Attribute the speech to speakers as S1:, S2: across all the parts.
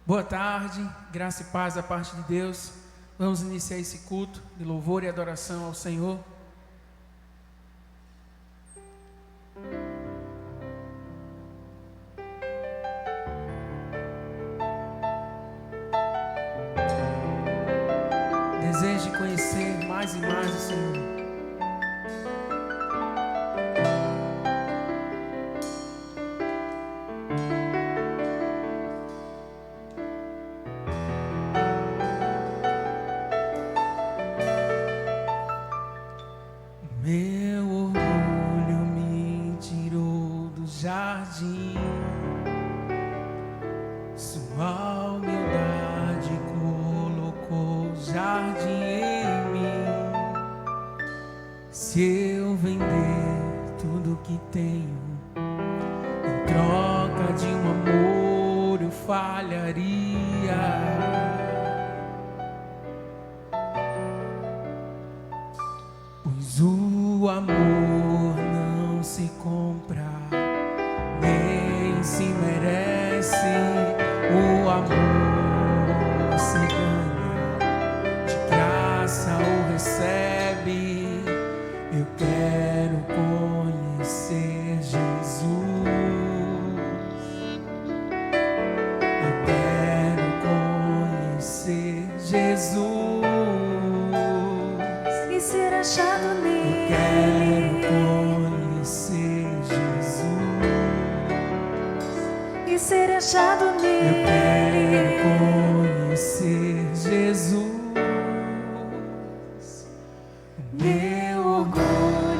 S1: Boa tarde, graça e paz da parte de Deus. Vamos iniciar esse culto de louvor e adoração ao Senhor. Deseje conhecer mais e mais o Senhor. Meu orgulho me tirou do jardim, sua humildade colocou jardim em mim. Se eu vender tudo que tenho em troca de um amor, eu falharia. Pois o amor não se compra, nem se merece. O amor se ganha, de graça ou recebe. Eu quero conhecer Jesus. Eu quero conhecer Jesus.
S2: E ser achado nele.
S1: Quero conhecer Jesus.
S2: E ser achado nele.
S1: Eu quero conhecer Jesus. Meu orgulho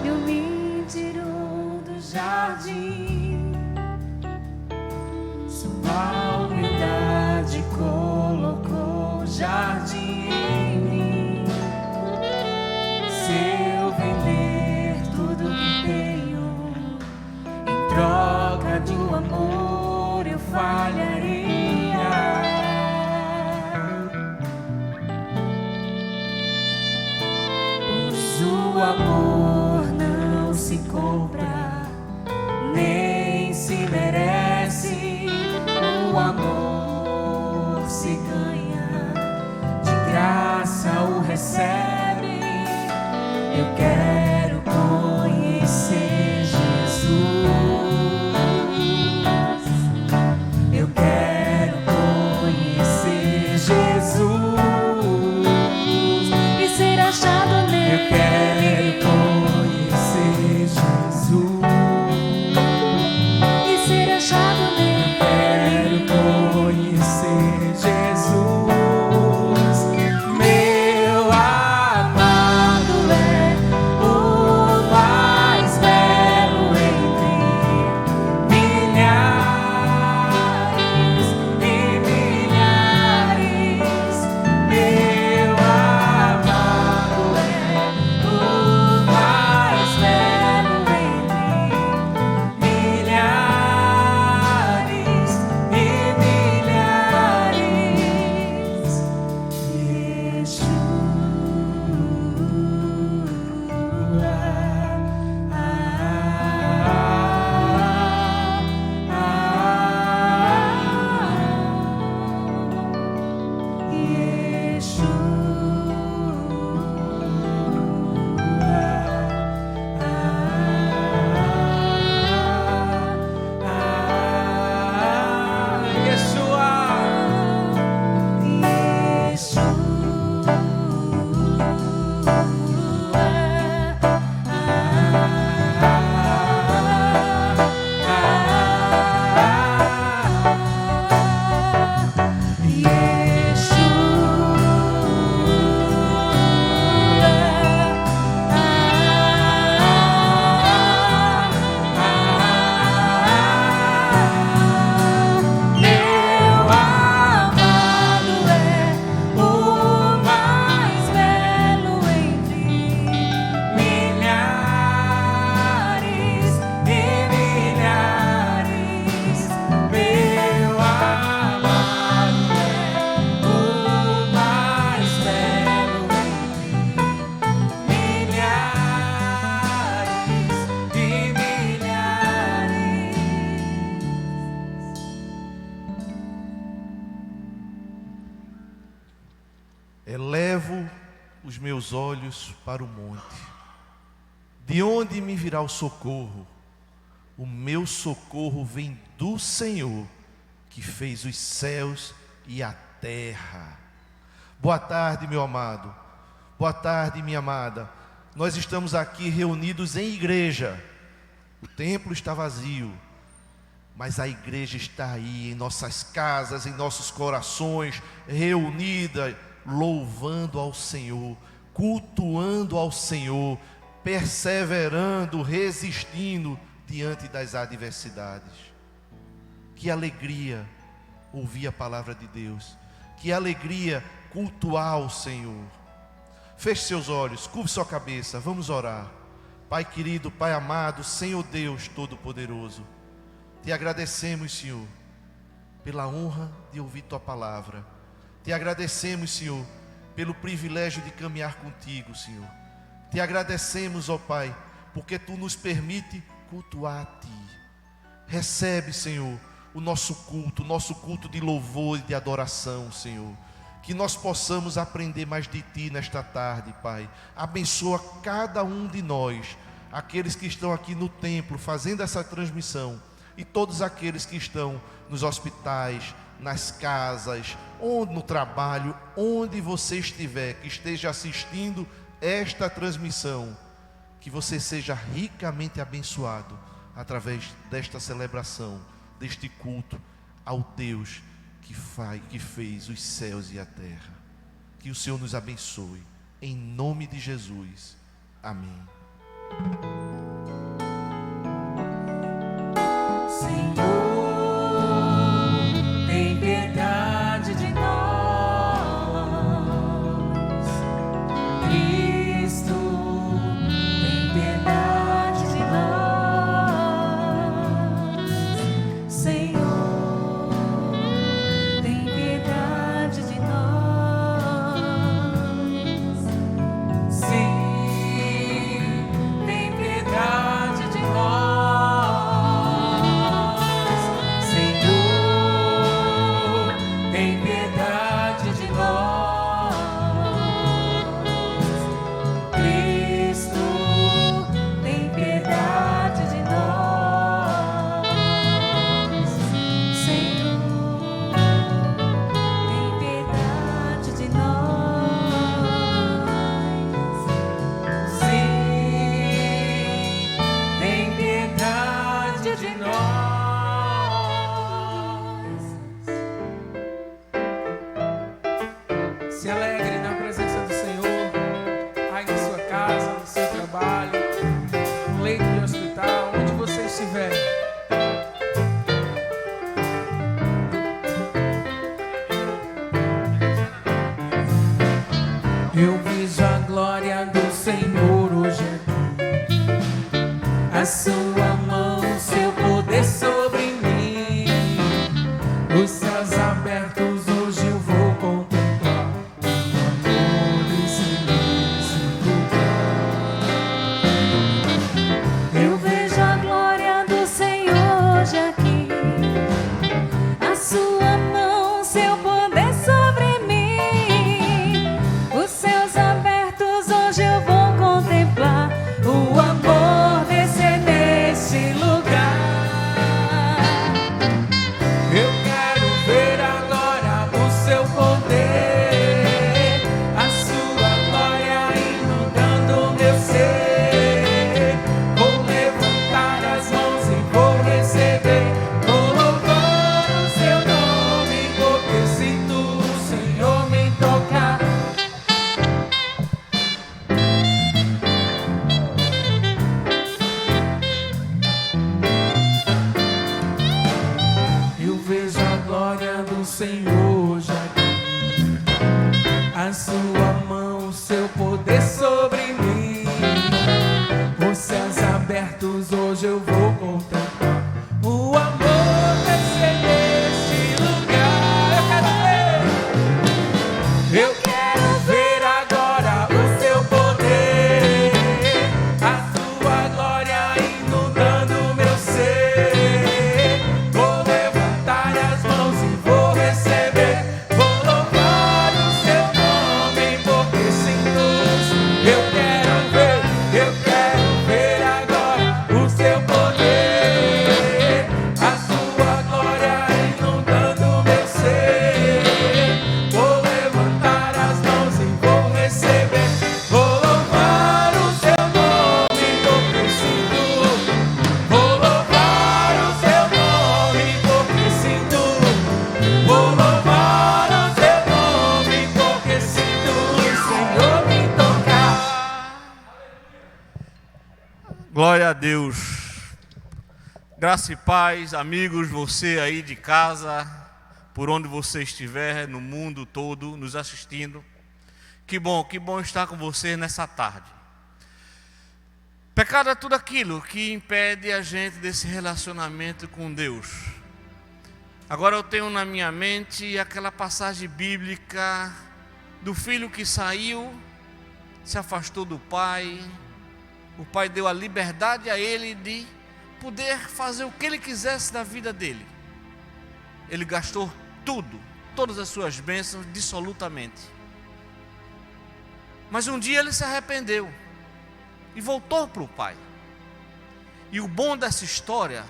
S3: meus olhos para o monte. De onde me virá o socorro? O meu socorro vem do Senhor, que fez os céus e a terra. Boa tarde, meu amado. Boa tarde, minha amada. Nós estamos aqui reunidos em igreja. O templo está vazio, mas a igreja está aí, em nossas casas, em nossos corações, reunida, louvando ao Senhor, cultuando ao Senhor, perseverando, resistindo diante das adversidades. Que alegria ouvir a palavra de Deus, que alegria cultuar o Senhor. Feche seus olhos, curve sua cabeça, vamos orar. Pai querido, Pai amado, Senhor Deus Todo-Poderoso, te agradecemos, Senhor, pela honra de ouvir tua palavra. Te agradecemos, Senhor, pelo privilégio de caminhar contigo, Senhor. Te agradecemos, ó Pai, porque tu nos permite cultuar a ti. Recebe, Senhor, o nosso culto de louvor e de adoração, Senhor. Que nós possamos aprender mais de ti nesta tarde, Pai. Abençoa cada um de nós, aqueles que estão aqui no templo fazendo essa transmissão, e todos aqueles que estão nos hospitais, nas casas, ou no trabalho, onde você estiver, que esteja assistindo esta transmissão, que você seja ricamente abençoado através desta celebração, deste culto ao Deus que fez os céus e a terra. Que o Senhor nos abençoe, em nome de Jesus, amém.
S2: Senhor, tem piedade de nós. Cristo, tem piedade de nós. Senhor, tem piedade de nós. Sim, tem piedade de nós. Senhor, tem piedade de nós. Cristo, tem piedade de nós. Senhor, tem piedade de nós. Sim, tem piedade de nós.
S1: Se alegre na presença do Senhor, aí na sua casa, no seu trabalho, no leito de hospital, onde você estiver. Eu vejo a glória do Senhor hoje aqui, a sua mão, seu poder sobre mim. Os céus abertos hoje eu vou contemplar o amor desse lugar.
S2: Eu vejo a glória do Senhor hoje aqui, a sua mão, seu poder sobre mim. Os céus abertos hoje eu vou contemplar o amor descer neste lugar.
S1: Eu quero ver agora o seu poder, a sua glória inundando o meu ser. Vou levantar as mãos e vou receber, vou louvar o seu nome, porque sinto o Senhor me tocar. Eu vejo a glória do Senhor hoje aqui, a sua mão, seu poder sobre mim. Os céus abertos hoje eu vou contemplar o amor descer neste lugar. Eu quero ver agora o seu poder, a sua glória inundando o meu ser. Vou levantar as mãos e vou receber, vou louvar o seu nome, porque sinto o
S4: Glória a Deus. Graça e paz, amigos, você aí de casa, por onde você estiver, no mundo todo, nos assistindo. Que bom estar com você nessa tarde. Pecado é tudo aquilo que impede a gente desse relacionamento com Deus. Agora eu tenho na minha mente aquela passagem bíblica do filho que saiu, se afastou do pai. O pai deu a liberdade a ele de poder fazer o que ele quisesse da vida dele. Ele gastou tudo, todas as suas bênçãos, dissolutamente. Mas um dia ele se arrependeu e voltou para o pai. E o bom dessa história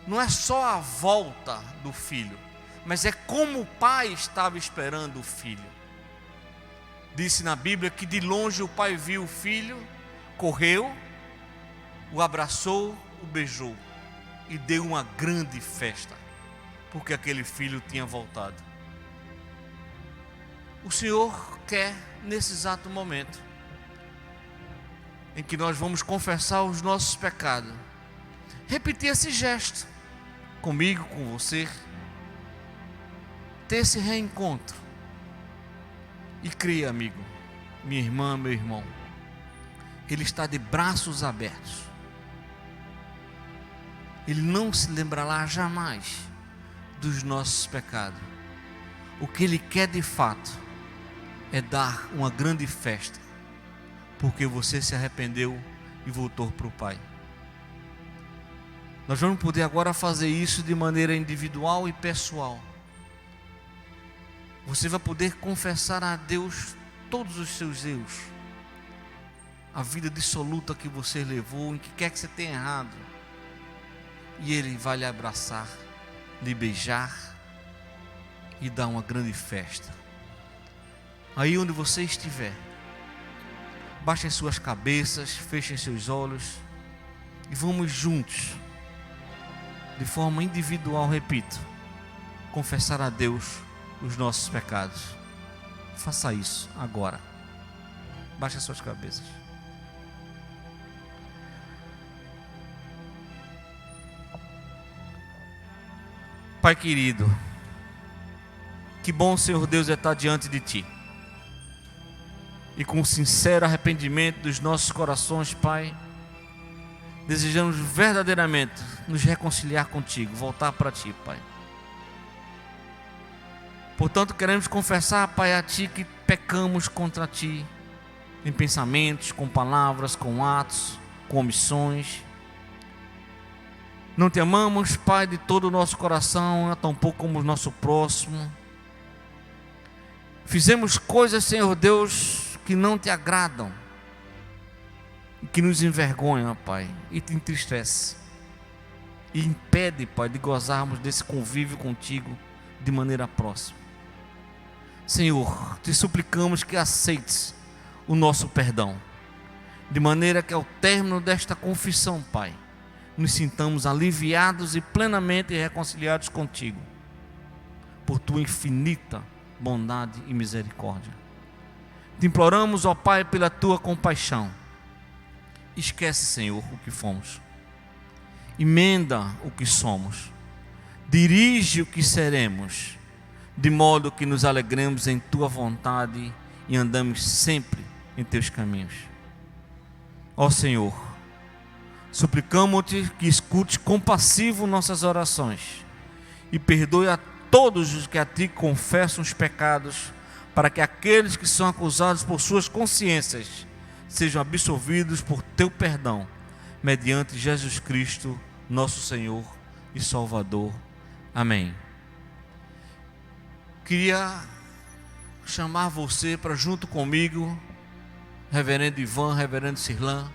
S4: não é só a volta do filho, mas é como o pai estava esperando o filho. Disse na Bíblia que de longe o pai viu o filho, correu, o abraçou, o beijou e deu uma grande festa, porque aquele filho tinha voltado. O Senhor quer, nesse exato momento, em que nós vamos confessar os nossos pecados, repetir esse gesto, comigo, com você, ter esse reencontro. E creia, amigo, minha irmã, meu irmão, Ele está de braços abertos. Ele não se lembrará jamais dos nossos pecados. O que Ele quer de fato é dar uma grande festa, porque você se arrependeu e voltou para o Pai. Nós vamos poder agora fazer isso de maneira individual e pessoal. Você vai poder confessar a Deus todos os seus erros, a vida dissoluta que você levou, em que quer que você tenha errado, e Ele vai lhe abraçar, lhe beijar e dar uma grande festa. Aí onde você estiver, baixem suas cabeças, fechem seus olhos e vamos juntos, de forma individual, repito, confessar a Deus os nossos pecados. Faça isso agora. Baixe as suas cabeças. Pai querido, que bom, Senhor Deus, é estar diante de Ti. E com sincero arrependimento dos nossos corações, Pai, desejamos verdadeiramente nos reconciliar contigo, voltar para Ti, Pai. Portanto, queremos confessar, Pai, a Ti que pecamos contra Ti, em pensamentos, com palavras, com atos, com omissões. Não Te amamos, Pai, de todo o nosso coração, tampouco como o nosso próximo. Fizemos coisas, Senhor Deus, que não Te agradam, que nos envergonham, Pai, e Te entristece, e impede, Pai, de gozarmos desse convívio contigo de maneira próxima. Senhor, Te suplicamos que aceites o nosso perdão, de maneira que ao término desta confissão, Pai, nos sintamos aliviados e plenamente reconciliados contigo, por Tua infinita bondade e misericórdia. Te imploramos, ó Pai, pela Tua compaixão. Esquece, Senhor, o que fomos, emenda o que somos, dirige o que seremos, de modo que nos alegremos em Tua vontade e andamos sempre em Teus caminhos. Ó Senhor, suplicamos-Te que escute compassivo nossas orações e perdoe a todos os que a Ti confessam os pecados, para que aqueles que são acusados por suas consciências sejam absolvidos por Teu perdão, mediante Jesus Cristo, nosso Senhor e Salvador. Amém. Queria chamar você para junto comigo, reverendo Ivan, reverendo Sirlan,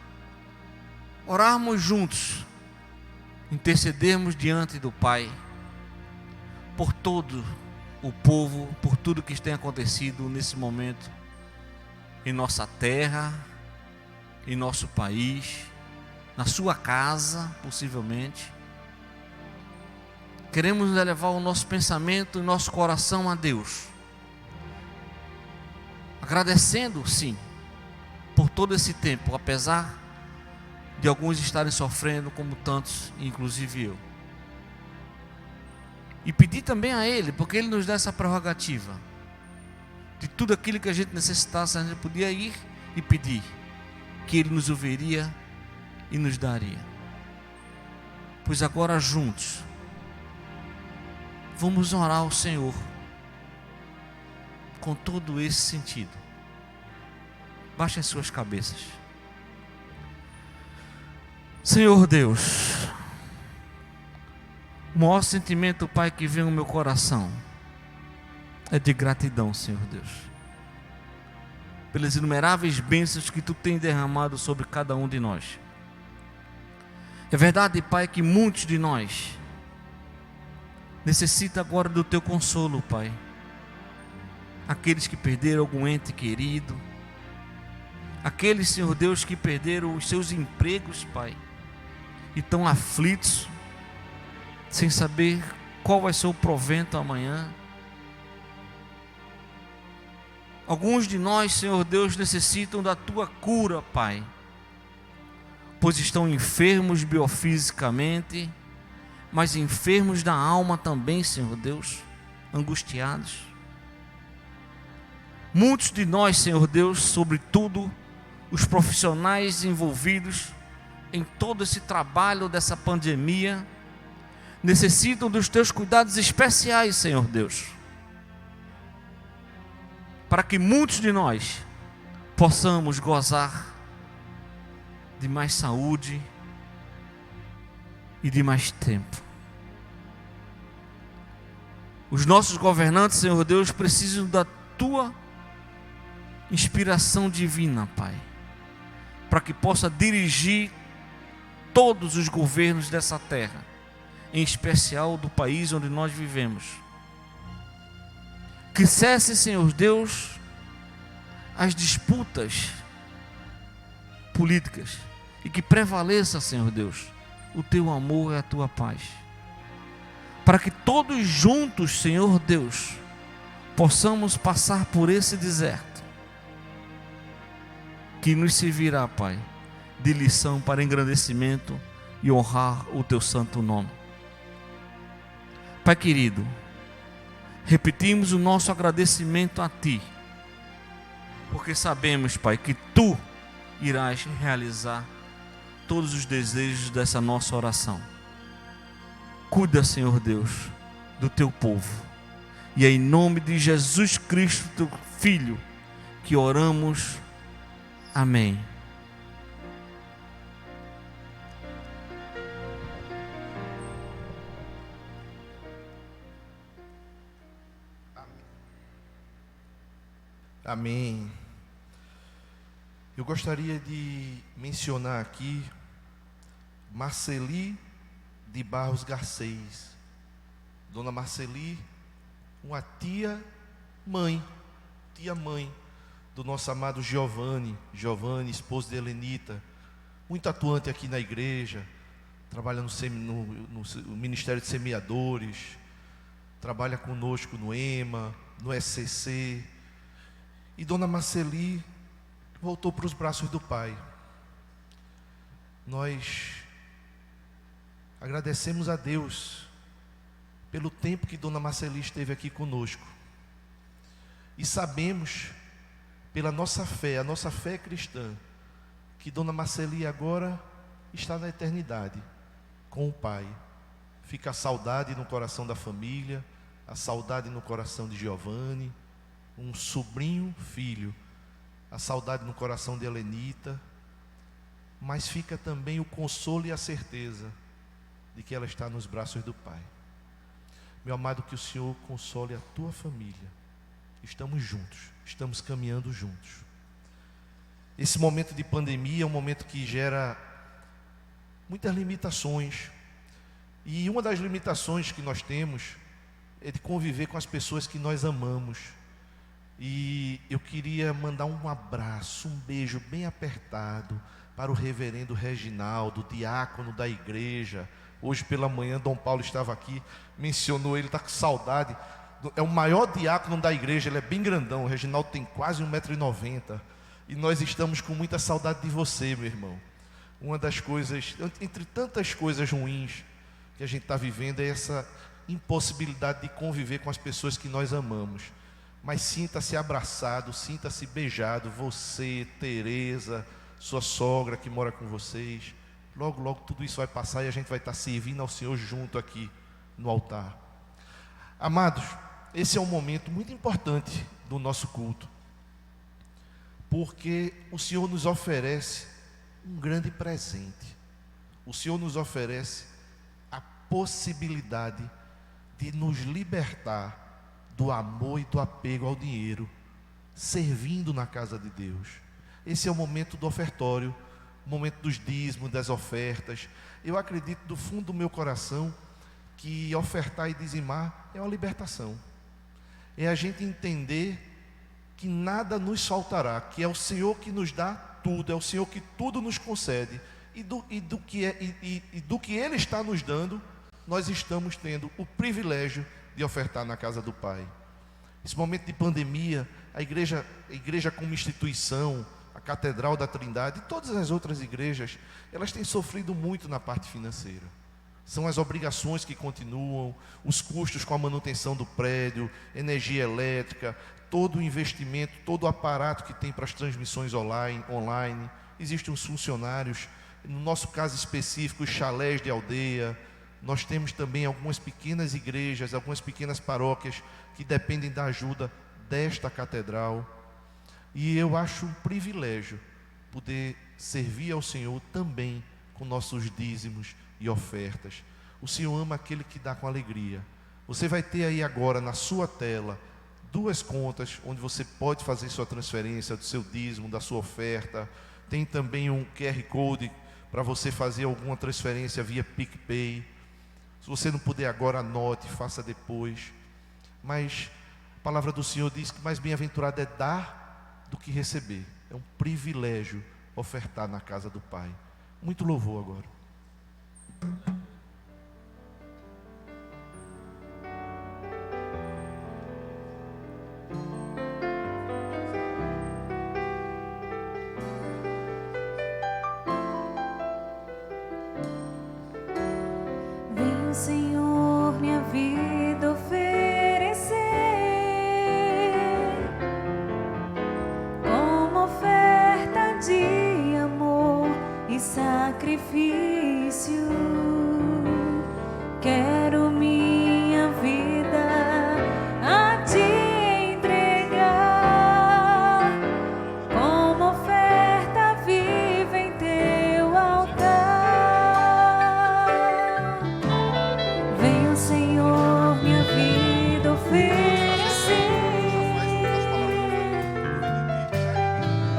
S4: orarmos juntos, intercedermos diante do Pai, por todo o povo, por tudo que tem acontecido nesse momento, em nossa terra, em nosso país, na sua casa, possivelmente. Queremos elevar o nosso pensamento e o nosso coração a Deus, agradecendo, sim, por todo esse tempo, apesar de alguns estarem sofrendo como tantos, inclusive eu. E pedir também a Ele, porque Ele nos dá essa prerrogativa, de tudo aquilo que a gente necessitasse, a gente podia ir e pedir, que Ele nos ouviria e nos daria. Pois agora juntos, vamos orar ao Senhor, com todo esse sentido. Baixem suas cabeças. Senhor Deus, o maior sentimento, Pai, que vem no meu coração é de gratidão, Senhor Deus, pelas inumeráveis bênçãos que Tu tens derramado sobre cada um de nós. É verdade, Pai, que muitos de nós necessitam agora do Teu consolo, Pai. Aqueles que perderam algum ente querido, aqueles, Senhor Deus, que perderam os seus empregos, Pai, e estão aflitos, sem saber qual vai ser o provento amanhã. Alguns de nós, Senhor Deus, necessitam da Tua cura, Pai, pois estão enfermos biofisicamente, mas enfermos da alma também, Senhor Deus, angustiados. Muitos de nós, Senhor Deus, sobretudo os profissionais envolvidos em todo esse trabalho dessa pandemia, necessitam dos Teus cuidados especiais, Senhor Deus, para que muitos de nós possamos gozar de mais saúde e de mais tempo. Os nossos governantes, Senhor Deus, precisam da Tua inspiração divina, Pai, para que possa dirigir todos os governos dessa terra, em especial do país onde nós vivemos. Que cesse, Senhor Deus, as disputas políticas e que prevaleça, Senhor Deus, o Teu amor e a Tua paz, para que todos juntos, Senhor Deus, possamos passar por esse deserto, que nos servirá, Pai, de lição para engrandecimento e honrar o Teu santo nome. Pai querido, repetimos o nosso agradecimento a Ti, porque sabemos, Pai, que Tu irás realizar todos os desejos dessa nossa oração. Cuida, Senhor Deus, do Teu povo, e é em nome de Jesus Cristo, Teu Filho, que oramos. Amém.
S3: Amém. Eu gostaria de mencionar aqui Marceli de Barros Garcês. Dona Marceli, uma tia-mãe do nosso amado Giovanni, esposo de Helenita, muito atuante aqui na igreja, trabalha no Ministério de Semeadores, trabalha conosco no EMA, no SCC. E Dona Marceli voltou para os braços do Pai. Nós agradecemos a Deus pelo tempo que Dona Marceli esteve aqui conosco. E sabemos, pela nossa fé, a nossa fé cristã, que Dona Marceli agora está na eternidade com o Pai. Fica a saudade no coração da família, a saudade no coração de Giovanni, um sobrinho, filho, a saudade no coração de Helenita, mas fica também o consolo e a certeza de que ela está nos braços do Pai. Meu amado, que o Senhor console a tua família. Estamos juntos, estamos caminhando juntos. Esse momento de pandemia é um momento que gera muitas limitações, e uma das limitações que nós temos é de conviver com as pessoas que nós amamos. E eu queria mandar um abraço, um beijo bem apertado para o reverendo Reginaldo, diácono da igreja. Hoje pela manhã Dom Paulo estava aqui, mencionou, ele está com saudade. É o maior diácono da igreja, ele é bem grandão, o Reginaldo tem quase 1,90 m. E nós estamos com muita saudade de você, meu irmão. Uma das coisas, entre tantas coisas ruins que a gente está vivendo, é essa impossibilidade de conviver com as pessoas que nós amamos. Mas sinta-se abraçado, sinta-se beijado, você, Tereza, sua sogra que mora com vocês. Logo, logo tudo isso vai passar e a gente vai estar servindo ao Senhor junto aqui no altar. Amados, esse é um momento muito importante do nosso culto, porque o Senhor nos oferece um grande presente. O Senhor nos oferece a possibilidade de nos libertar do amor e do apego ao dinheiro, servindo na casa de Deus. Esse é o momento do ofertório, o momento dos dízimos, das ofertas. Eu acredito do fundo do meu coração que ofertar e dizimar é uma libertação. É a gente entender que nada nos faltará, que é o Senhor que nos dá tudo, é o Senhor que tudo nos concede, e do que Ele está nos dando, nós estamos tendo o privilégio de ofertar na casa do Pai. Esse momento de pandemia, a igreja como instituição, a Catedral da Trindade e todas as outras igrejas, elas têm sofrido muito na parte financeira. São as obrigações que continuam, os custos com a manutenção do prédio, energia elétrica, todo o investimento, todo o aparato que tem para as transmissões online. Existem os funcionários, no nosso caso específico, os chalés de aldeia. Nós temos também algumas pequenas igrejas, algumas pequenas paróquias que dependem da ajuda desta catedral. E eu acho um privilégio poder servir ao Senhor também com nossos dízimos e ofertas. O Senhor ama aquele que dá com alegria. Você vai ter aí agora na sua tela 2 contas onde você pode fazer sua transferência do seu dízimo, da sua oferta. Tem também um QR Code para você fazer alguma transferência via PicPay. Se você não puder agora, anote, faça depois. Mas a palavra do Senhor diz que mais bem-aventurado é dar do que receber. É um privilégio ofertar na casa do Pai. Muito louvor agora.
S2: Vem, Senhor, minha vida oferecer como oferta de amor e sacrifício. Quero minha vida a te entregar como oferta viva em teu altar. Venha, Senhor, minha vida oferecer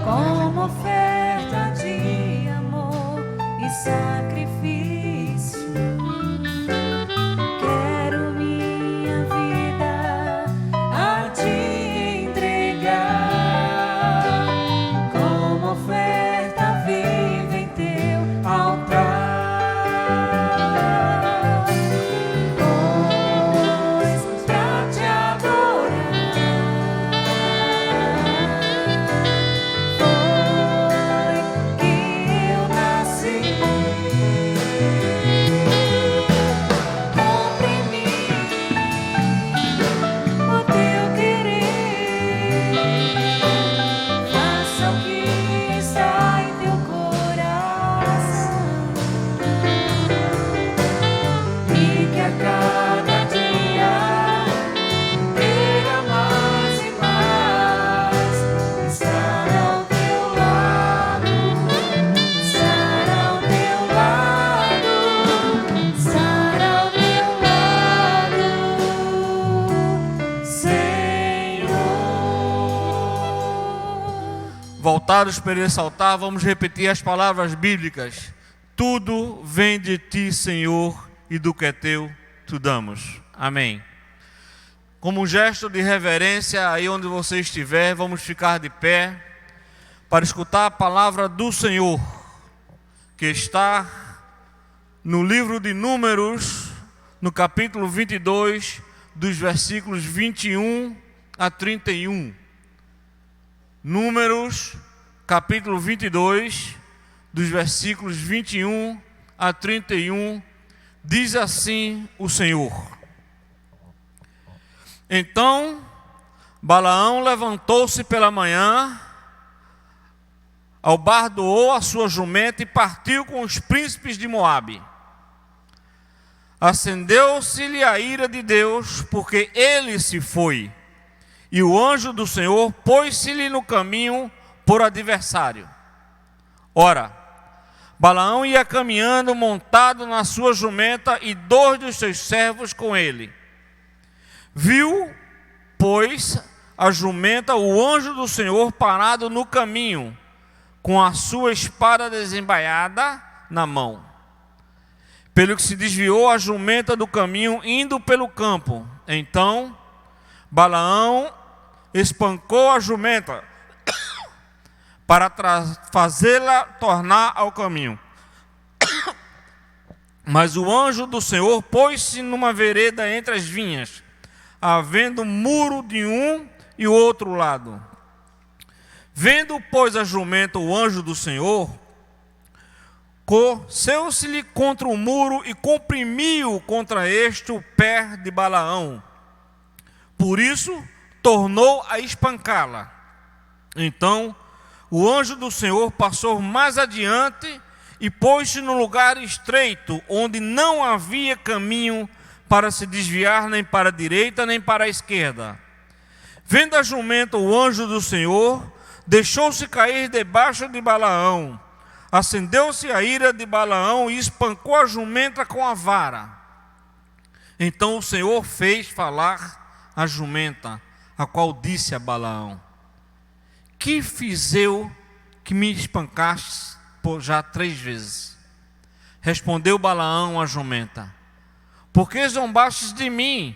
S2: como oferta de amor e sacrifício. Quero minha vida a te entregar como oferta viva em teu altar. Pois pra te adorar foi que eu nasci. Cumpre em mim o teu querer, faça o que está em teu coração, e que a cada dia queira mais e mais estar ao teu lado, estar ao teu lado, estar ao teu lado, Senhor.
S4: Voltados para esse altar, vamos repetir as palavras bíblicas. Tudo vem de ti, Senhor, e do que é teu, tu damos. Amém. Como um gesto de reverência, aí onde você estiver, vamos ficar de pé para escutar a palavra do Senhor, que está no livro de Números, no capítulo 22, dos versículos 21 a 31. Números, capítulo 22, dos versículos 21 a 31, diz assim o Senhor: Então Balaão levantou-se pela manhã, albardoou a sua jumenta e partiu com os príncipes de Moabe. Acendeu-se-lhe a ira de Deus, porque ele se foi, e o anjo do Senhor pôs-se-lhe no caminho por adversário. Ora, Balaão ia caminhando montado na sua jumenta e 2 dos seus servos com ele. Viu, pois, a jumenta o anjo do Senhor parado no caminho, com a sua espada desembaiada na mão. Pelo que se desviou a jumenta do caminho, indo pelo campo. Então Balaão espancou a jumenta para fazê-la tornar ao caminho. Mas o anjo do Senhor pôs-se numa vereda entre as vinhas, havendo muro de um e o outro lado. Vendo, pois, a jumenta o anjo do Senhor, coceu-se-lhe contra o muro e comprimiu contra este o pé de Balaão. Por isso, tornou a espancá-la. Então, o anjo do Senhor passou mais adiante e pôs-se num lugar estreito, onde não havia caminho para se desviar nem para a direita nem para a esquerda. Vendo a jumenta o anjo do Senhor, deixou-se cair debaixo de Balaão. Acendeu-se a ira de Balaão e espancou a jumenta com a vara. Então o Senhor fez falar a jumenta, a qual disse a Balaão: Que fiz eu que me espancaste já 3 vezes? Respondeu Balaão à jumenta: Porque zombastes de mim?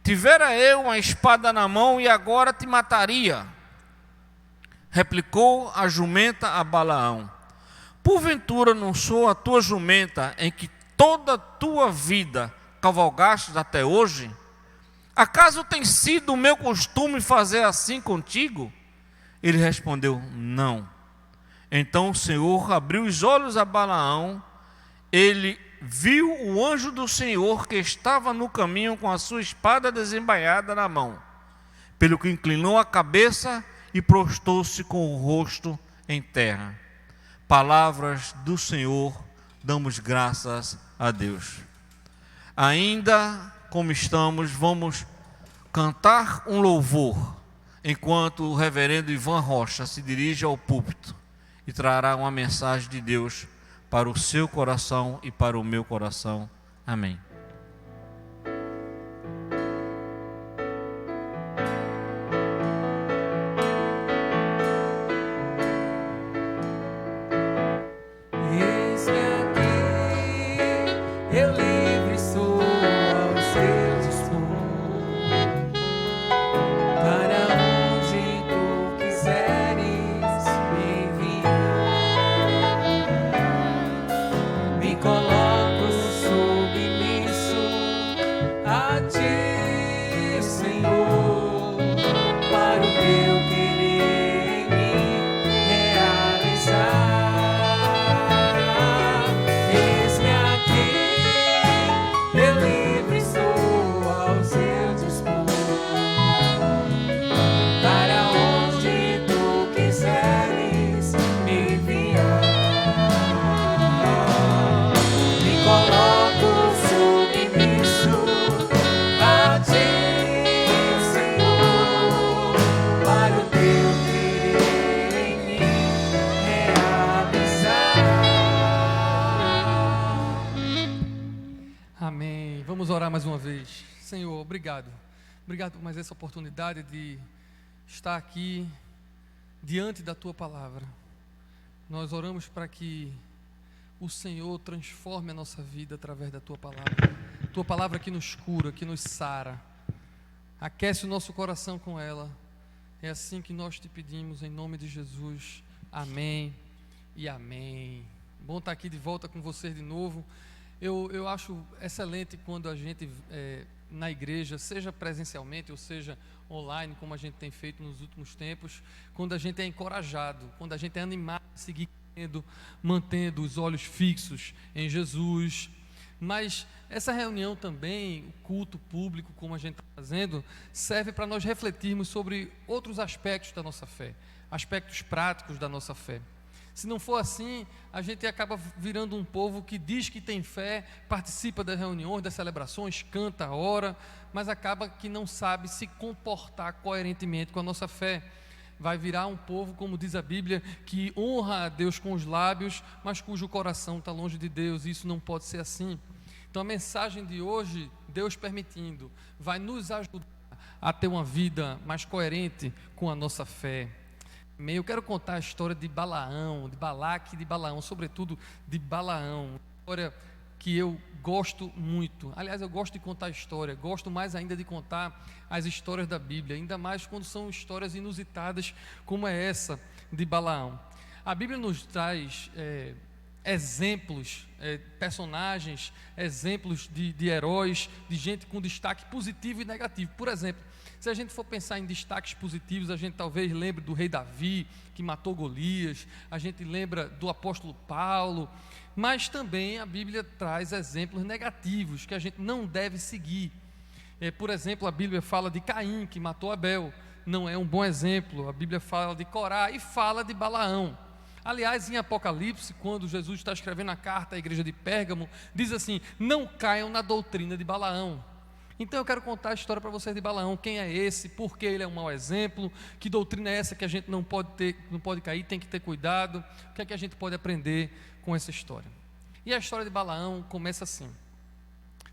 S4: Tivera eu uma espada na mão e agora te mataria. Replicou a jumenta a Balaão: Porventura não sou a tua jumenta, em que toda a tua vida cavalgastes até hoje? Acaso tem sido o meu costume fazer assim contigo? Ele respondeu: Não. Então o Senhor abriu os olhos a Balaão. Ele viu o anjo do Senhor que estava no caminho com a sua espada desembaiada na mão. Pelo que inclinou a cabeça e prostrou-se com o rosto em terra. Palavras do Senhor, damos graças a Deus. Ainda como estamos, vamos cantar um louvor, enquanto o reverendo Ivan Rocha se dirige ao púlpito e trará uma mensagem de Deus para o seu coração e para o meu coração. Amém.
S1: Eis-me aqui, eu livre sou ao seu dispor, para onde tu quiseres me enviar. Me coloco submisso a ti, Senhor, para o teu querer em mim realizar.
S5: Amém. Vamos orar mais uma vez. Senhor, obrigado. Obrigado por mais essa oportunidade de estar aqui diante da Tua Palavra. Nós oramos para que o Senhor transforme a nossa vida através da Tua Palavra. Tua Palavra que nos cura, que nos sara. Aquece o nosso coração com ela. É assim que nós te pedimos, em nome de Jesus. Amém e amém. Bom estar aqui de volta com vocês de novo. Eu acho excelente quando a gente, na igreja, seja presencialmente ou seja online, como a gente tem feito nos últimos tempos, quando a gente é encorajado, quando a gente é animado a seguir mantendo os olhos fixos em Jesus. Mas essa reunião também, o culto público, como a gente está fazendo, serve para nós refletirmos sobre outros aspectos da nossa fé, aspectos práticos da nossa fé. Se não for assim, a gente acaba virando um povo que diz que tem fé, participa das reuniões, das celebrações, canta, ora, mas acaba que não sabe se comportar coerentemente com a nossa fé. Vai virar um povo, como diz a Bíblia, que honra a Deus com os lábios, mas cujo coração está longe de Deus, e isso não pode ser assim. Então a mensagem de hoje, Deus permitindo, vai nos ajudar a ter uma vida mais coerente com a nossa fé. Eu quero contar a história de Balaão, de Balaque e de Balaão, sobretudo de Balaão, uma história que eu gosto muito. Aliás, eu gosto de contar a história, gosto mais ainda de contar as histórias da Bíblia, ainda mais quando são histórias inusitadas como é essa de Balaão. A Bíblia nos traz exemplos, personagens, exemplos de heróis, de gente com destaque positivo e negativo. Por exemplo, se a gente for pensar em destaques positivos, a gente talvez lembre do rei Davi, que matou Golias, a gente lembra do apóstolo Paulo, mas também a Bíblia traz exemplos negativos que a gente não deve seguir. Por exemplo, a Bíblia fala de Caim, que matou Abel, não é um bom exemplo. A Bíblia fala de Corá e fala de Balaão. Aliás, em Apocalipse, quando Jesus está escrevendo a carta à igreja de Pérgamo, diz assim: não caiam na doutrina de Balaão. Então eu quero contar a história para vocês de Balaão. Quem é esse? Por que ele é um mau exemplo? Que doutrina é essa que a gente não pode cair, tem que ter cuidado? O que é que a gente pode aprender com essa história? E a história de Balaão começa assim.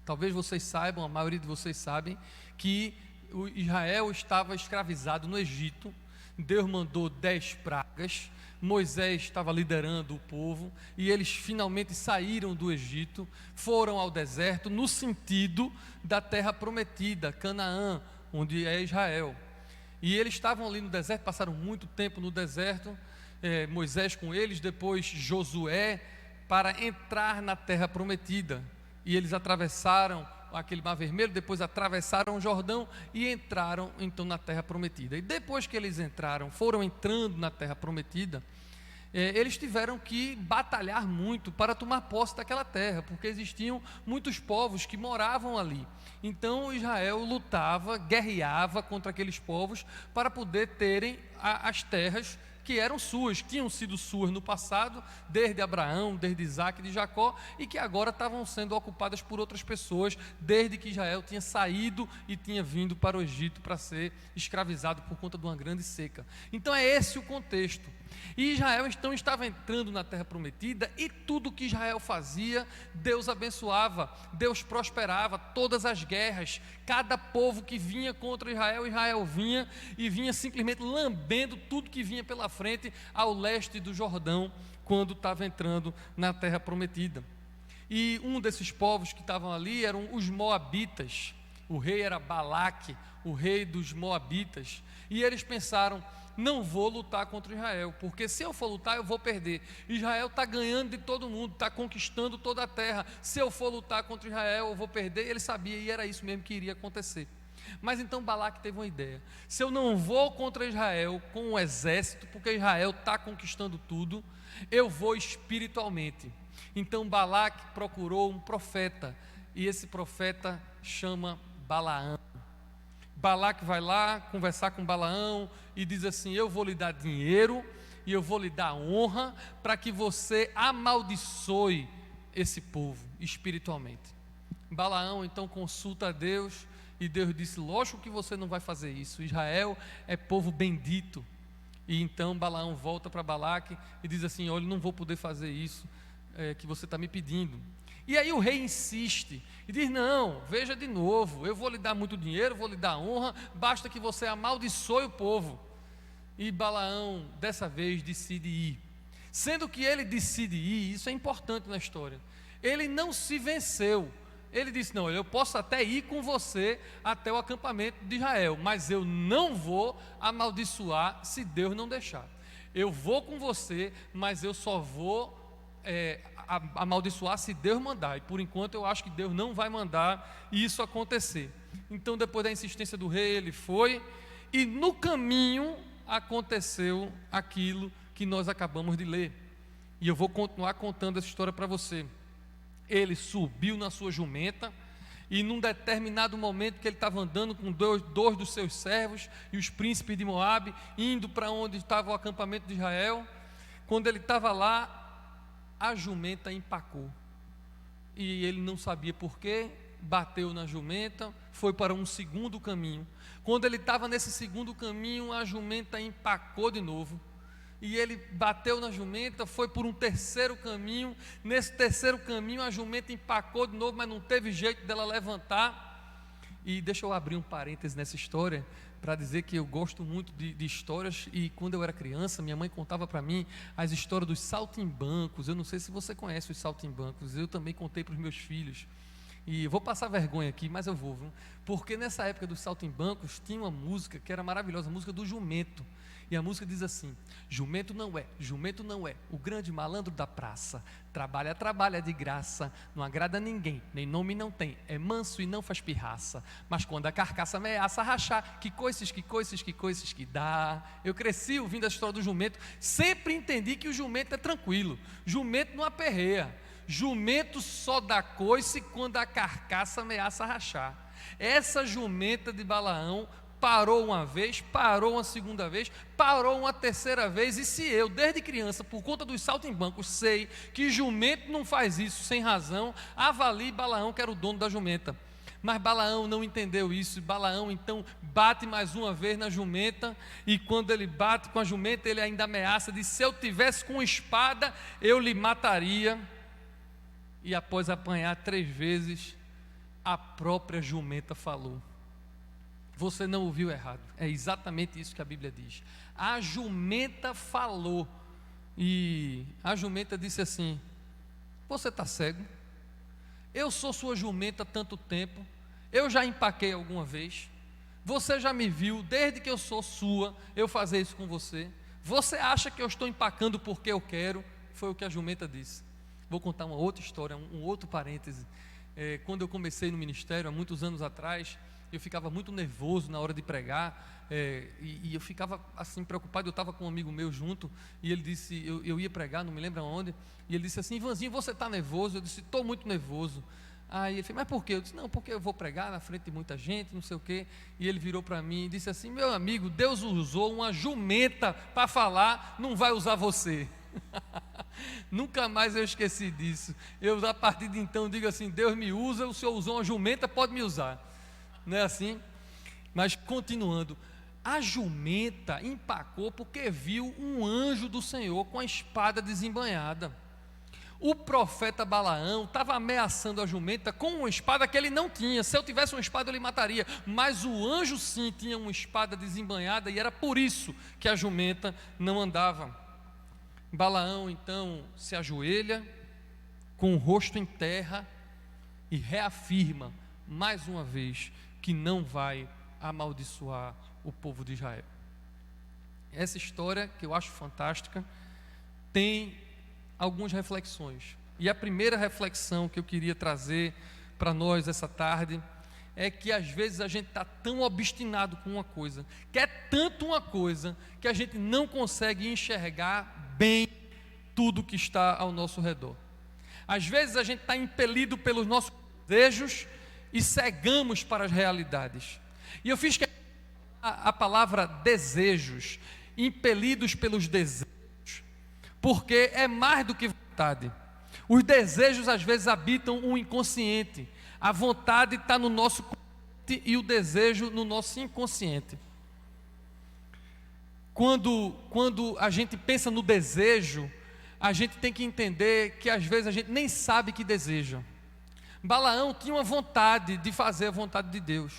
S5: Talvez vocês saibam, a maioria de vocês sabem, que o Israel estava escravizado no Egito. Deus mandou 10 pragas. Moisés estava liderando o povo e eles finalmente saíram do Egito, foram ao deserto no sentido da terra prometida, Canaã, onde é Israel. E eles estavam ali no deserto, passaram muito tempo no deserto, Moisés com eles, depois Josué, para entrar na terra prometida. E eles atravessaram aquele mar vermelho, depois atravessaram o Jordão e entraram então na terra prometida. E depois que eles entraram, foram entrando na terra prometida, eles tiveram que batalhar muito para tomar posse daquela terra, porque existiam muitos povos que moravam ali. Então Israel lutava, guerreava contra aqueles povos para poder terem as terras que eram suas, que tinham sido suas no passado, desde Abraão, desde Isaac e de Jacó, e que agora estavam sendo ocupadas por outras pessoas, desde que Israel tinha saído e tinha vindo para o Egito para ser escravizado por conta de uma grande seca. Então é esse o contexto. E Israel então estava entrando na terra prometida, e tudo que Israel fazia, Deus abençoava, Deus prosperava, todas as guerras, cada povo que vinha contra Israel, Israel vinha e vinha simplesmente lambendo tudo que vinha pela frente ao leste do Jordão, quando estava entrando na terra prometida. E um desses povos que estavam ali eram os Moabitas. O rei era Balaque, o rei dos Moabitas, e eles pensaram: não vou lutar contra Israel, porque se eu for lutar eu vou perder. Israel está ganhando de todo mundo, está conquistando toda a terra. Se eu for lutar contra Israel eu vou perder. Ele sabia, e era isso mesmo que iria acontecer. Mas então Balaque teve uma ideia: se eu não vou contra Israel com um exército, porque Israel está conquistando tudo, eu vou espiritualmente. Então Balaque procurou um profeta, e esse profeta chama Balaão. Balaque vai lá conversar com Balaão e diz assim: eu vou lhe dar dinheiro e eu vou lhe dar honra para que você amaldiçoe esse povo espiritualmente. Balaão então consulta a Deus, e Deus disse: lógico que você não vai fazer isso, Israel é povo bendito. E então Balaão volta para Balaque e diz assim: olha, não vou poder fazer isso que você está me pedindo. E aí o rei insiste e diz: não, veja de novo, eu vou lhe dar muito dinheiro, vou lhe dar honra, basta que você amaldiçoe o povo. E Balaão dessa vez decide ir. Sendo que ele decide ir, isso é importante na história, ele não se venceu. Ele disse: não, eu posso até ir com você até o acampamento de Israel, mas eu não vou amaldiçoar se Deus não deixar. Eu vou com você, mas eu só vou amaldiçoar se Deus mandar. E por enquanto eu acho que Deus não vai mandar isso acontecer. Então, depois da insistência do rei, ele foi, e no caminho aconteceu aquilo que nós acabamos de ler. E eu vou continuar contando essa história para você. Ele subiu na sua jumenta, e num determinado momento que ele estava andando com dois dos seus servos e os príncipes de Moabe, indo para onde estava o acampamento de Israel, quando ele estava lá, a jumenta empacou. E ele não sabia por quê, bateu na jumenta, foi para um segundo caminho. Quando ele estava nesse segundo caminho, a jumenta empacou de novo. E ele bateu na jumenta, foi por um terceiro caminho. Nesse terceiro caminho, a jumenta empacou de novo, mas não teve jeito dela levantar. E deixa eu abrir um parêntese nessa história, para dizer que eu gosto muito de histórias. E quando eu era criança, minha mãe contava para mim as histórias dos saltimbancos. Eu não sei se você conhece os saltimbancos, eu também contei para os meus filhos. E eu vou passar vergonha aqui, mas eu vou, viu? Porque nessa época dos saltimbancos tinha uma música que era maravilhosa, a música do jumento. E a música diz assim: jumento não é o grande malandro da praça, trabalha de graça, não agrada a ninguém, nem nome não tem, é manso e não faz pirraça, mas quando a carcaça ameaça rachar, que coices que dá. Eu cresci ouvindo a história do jumento, sempre entendi que o jumento é tranquilo, jumento não aperreia, jumento só dá coice quando a carcaça ameaça rachar. Essa jumenta de Balaão parou uma vez, parou uma segunda vez, parou uma terceira vez. E se eu, desde criança, por conta dos saltimbancos, sei que jumento não faz isso sem razão, avalie Balaão, que era o dono da jumenta. Mas Balaão não entendeu isso, e Balaão então bate mais uma vez na jumenta, e quando ele bate com a jumenta, ele ainda ameaça, diz: se eu tivesse com espada, eu lhe mataria. E após apanhar 3 vezes, a própria jumenta falou. Você não ouviu errado, é exatamente isso que a Bíblia diz. A jumenta falou, e a jumenta disse assim: você está cego? Eu sou sua jumenta há tanto tempo, eu já empaquei alguma vez, você já me viu, desde que eu sou sua, eu fazer isso com você. Você acha que eu estou empacando porque eu quero? Foi o que a jumenta disse. Vou contar uma outra história, um outro parêntese. Quando eu comecei no ministério, há muitos anos atrás, eu ficava muito nervoso na hora de pregar, e eu ficava assim preocupado. Eu estava com um amigo meu junto, e ele disse, eu ia pregar, não me lembro aonde, e ele disse assim: Ivanzinho, você está nervoso? Eu disse: estou muito nervoso. Aí ele falou: mas por quê? Eu disse: não, porque eu vou pregar na frente de muita gente, não sei o quê. E ele virou para mim e disse assim: meu amigo, Deus usou uma jumenta para falar, não vai usar você. Nunca mais eu esqueci disso. Eu, a partir de então, digo assim: Deus me usa, o Senhor usou uma jumenta, pode me usar. Não é assim? Mas continuando, a jumenta empacou porque viu um anjo do Senhor com a espada desembainhada. O profeta Balaão estava ameaçando a jumenta com uma espada que ele não tinha. Se eu tivesse uma espada, eu lhe mataria. Mas o anjo sim tinha uma espada desembainhada, e era por isso que a jumenta não andava. Balaão então se ajoelha, com o rosto em terra, e reafirma mais uma vez que não vai amaldiçoar o povo de Israel. Essa história, que eu acho fantástica, tem algumas reflexões. E a primeira reflexão que eu queria trazer para nós essa tarde é que às vezes a gente está tão obstinado com uma coisa, quer tanto uma coisa, que a gente não consegue enxergar bem tudo que está ao nosso redor. Às vezes a gente está impelido pelos nossos desejos e cegamos para as realidades. E eu fiz a palavra desejos, impelidos pelos desejos, porque é mais do que vontade. Os desejos às vezes habitam o inconsciente. A vontade está no nosso consciente e o desejo no nosso inconsciente. Quando a gente pensa no desejo, a gente tem que entender que às vezes a gente nem sabe que deseja. Balaão tinha uma vontade de fazer a vontade de Deus.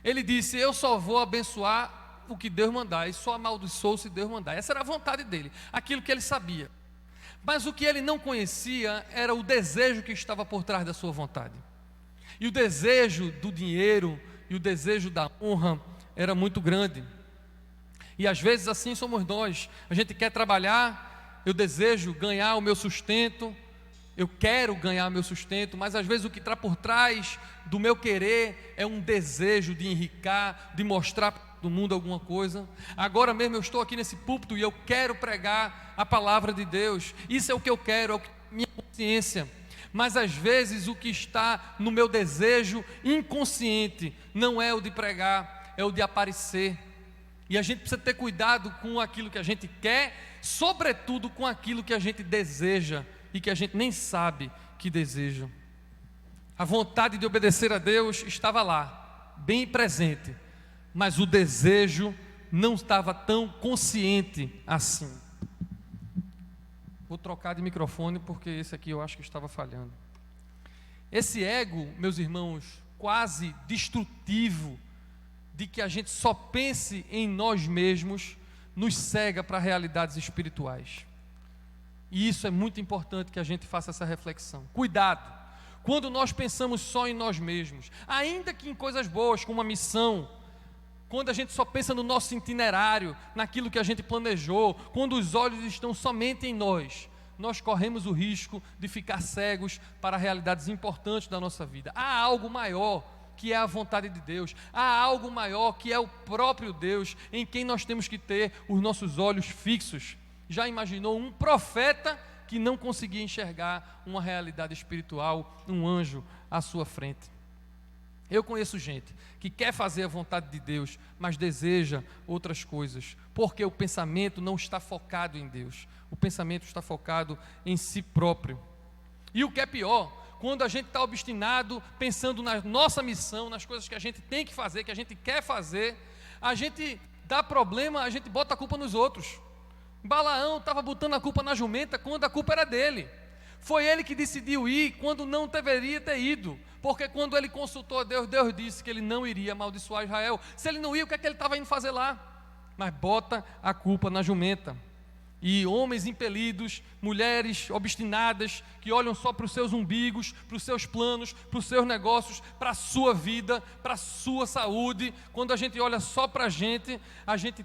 S5: Ele disse: eu só vou abençoar o que Deus mandar, e só amaldiçoo se Deus mandar. Essa era a vontade dele, aquilo que ele sabia. Mas o que ele não conhecia era o desejo que estava por trás da sua vontade. E o desejo do dinheiro e o desejo da honra era muito grande. E às vezes assim somos nós. A gente quer trabalhar, eu desejo ganhar o meu sustento, eu quero ganhar meu sustento, mas às vezes o que está por trás do meu querer é um desejo de enricar, de mostrar para do mundo alguma coisa. Agora mesmo eu estou aqui nesse púlpito e eu quero pregar a palavra de Deus. Isso é o que eu quero, é o que minha consciência. Mas às vezes o que está no meu desejo inconsciente não é o de pregar, é o de aparecer. E a gente precisa ter cuidado com aquilo que a gente quer, sobretudo com aquilo que a gente deseja e que a gente nem sabe que deseja. A vontade de obedecer a Deus estava lá, bem presente, mas o desejo não estava tão consciente assim. Vou trocar de microfone porque esse aqui eu acho que estava falhando. Esse ego, meus irmãos, quase destrutivo, de que a gente só pense em nós mesmos, nos cega para realidades espirituais. E isso é muito importante que a gente faça essa reflexão. Cuidado, quando nós pensamos só em nós mesmos, ainda que em coisas boas, como a missão, quando a gente só pensa no nosso itinerário, naquilo que a gente planejou, quando os olhos estão somente em nós, nós corremos o risco de ficar cegos para realidades importantes da nossa vida. Há algo maior que é a vontade de Deus, há algo maior que é o próprio Deus, em quem nós temos que ter os nossos olhos fixos. Já imaginou um profeta que não conseguia enxergar uma realidade espiritual, um anjo à sua frente? Eu conheço gente que quer fazer a vontade de Deus, mas deseja outras coisas, porque o pensamento não está focado em Deus, o pensamento está focado em si próprio. E o que é pior, quando a gente está obstinado, pensando na nossa missão, nas coisas que a gente tem que fazer, que a gente quer fazer, a gente dá problema, a gente bota a culpa nos outros. Balaão estava botando a culpa na jumenta quando a culpa era dele. Foi ele que decidiu ir quando não deveria ter ido, porque quando ele consultou a Deus, Deus disse que ele não iria amaldiçoar Israel. Se ele não ia, o que é que ele estava indo fazer lá? Mas bota a culpa na jumenta. E homens impelidos, mulheres obstinadas, que olham só para os seus umbigos, para os seus planos, para os seus negócios, para a sua vida, para a sua saúde. Quando a gente olha só para a gente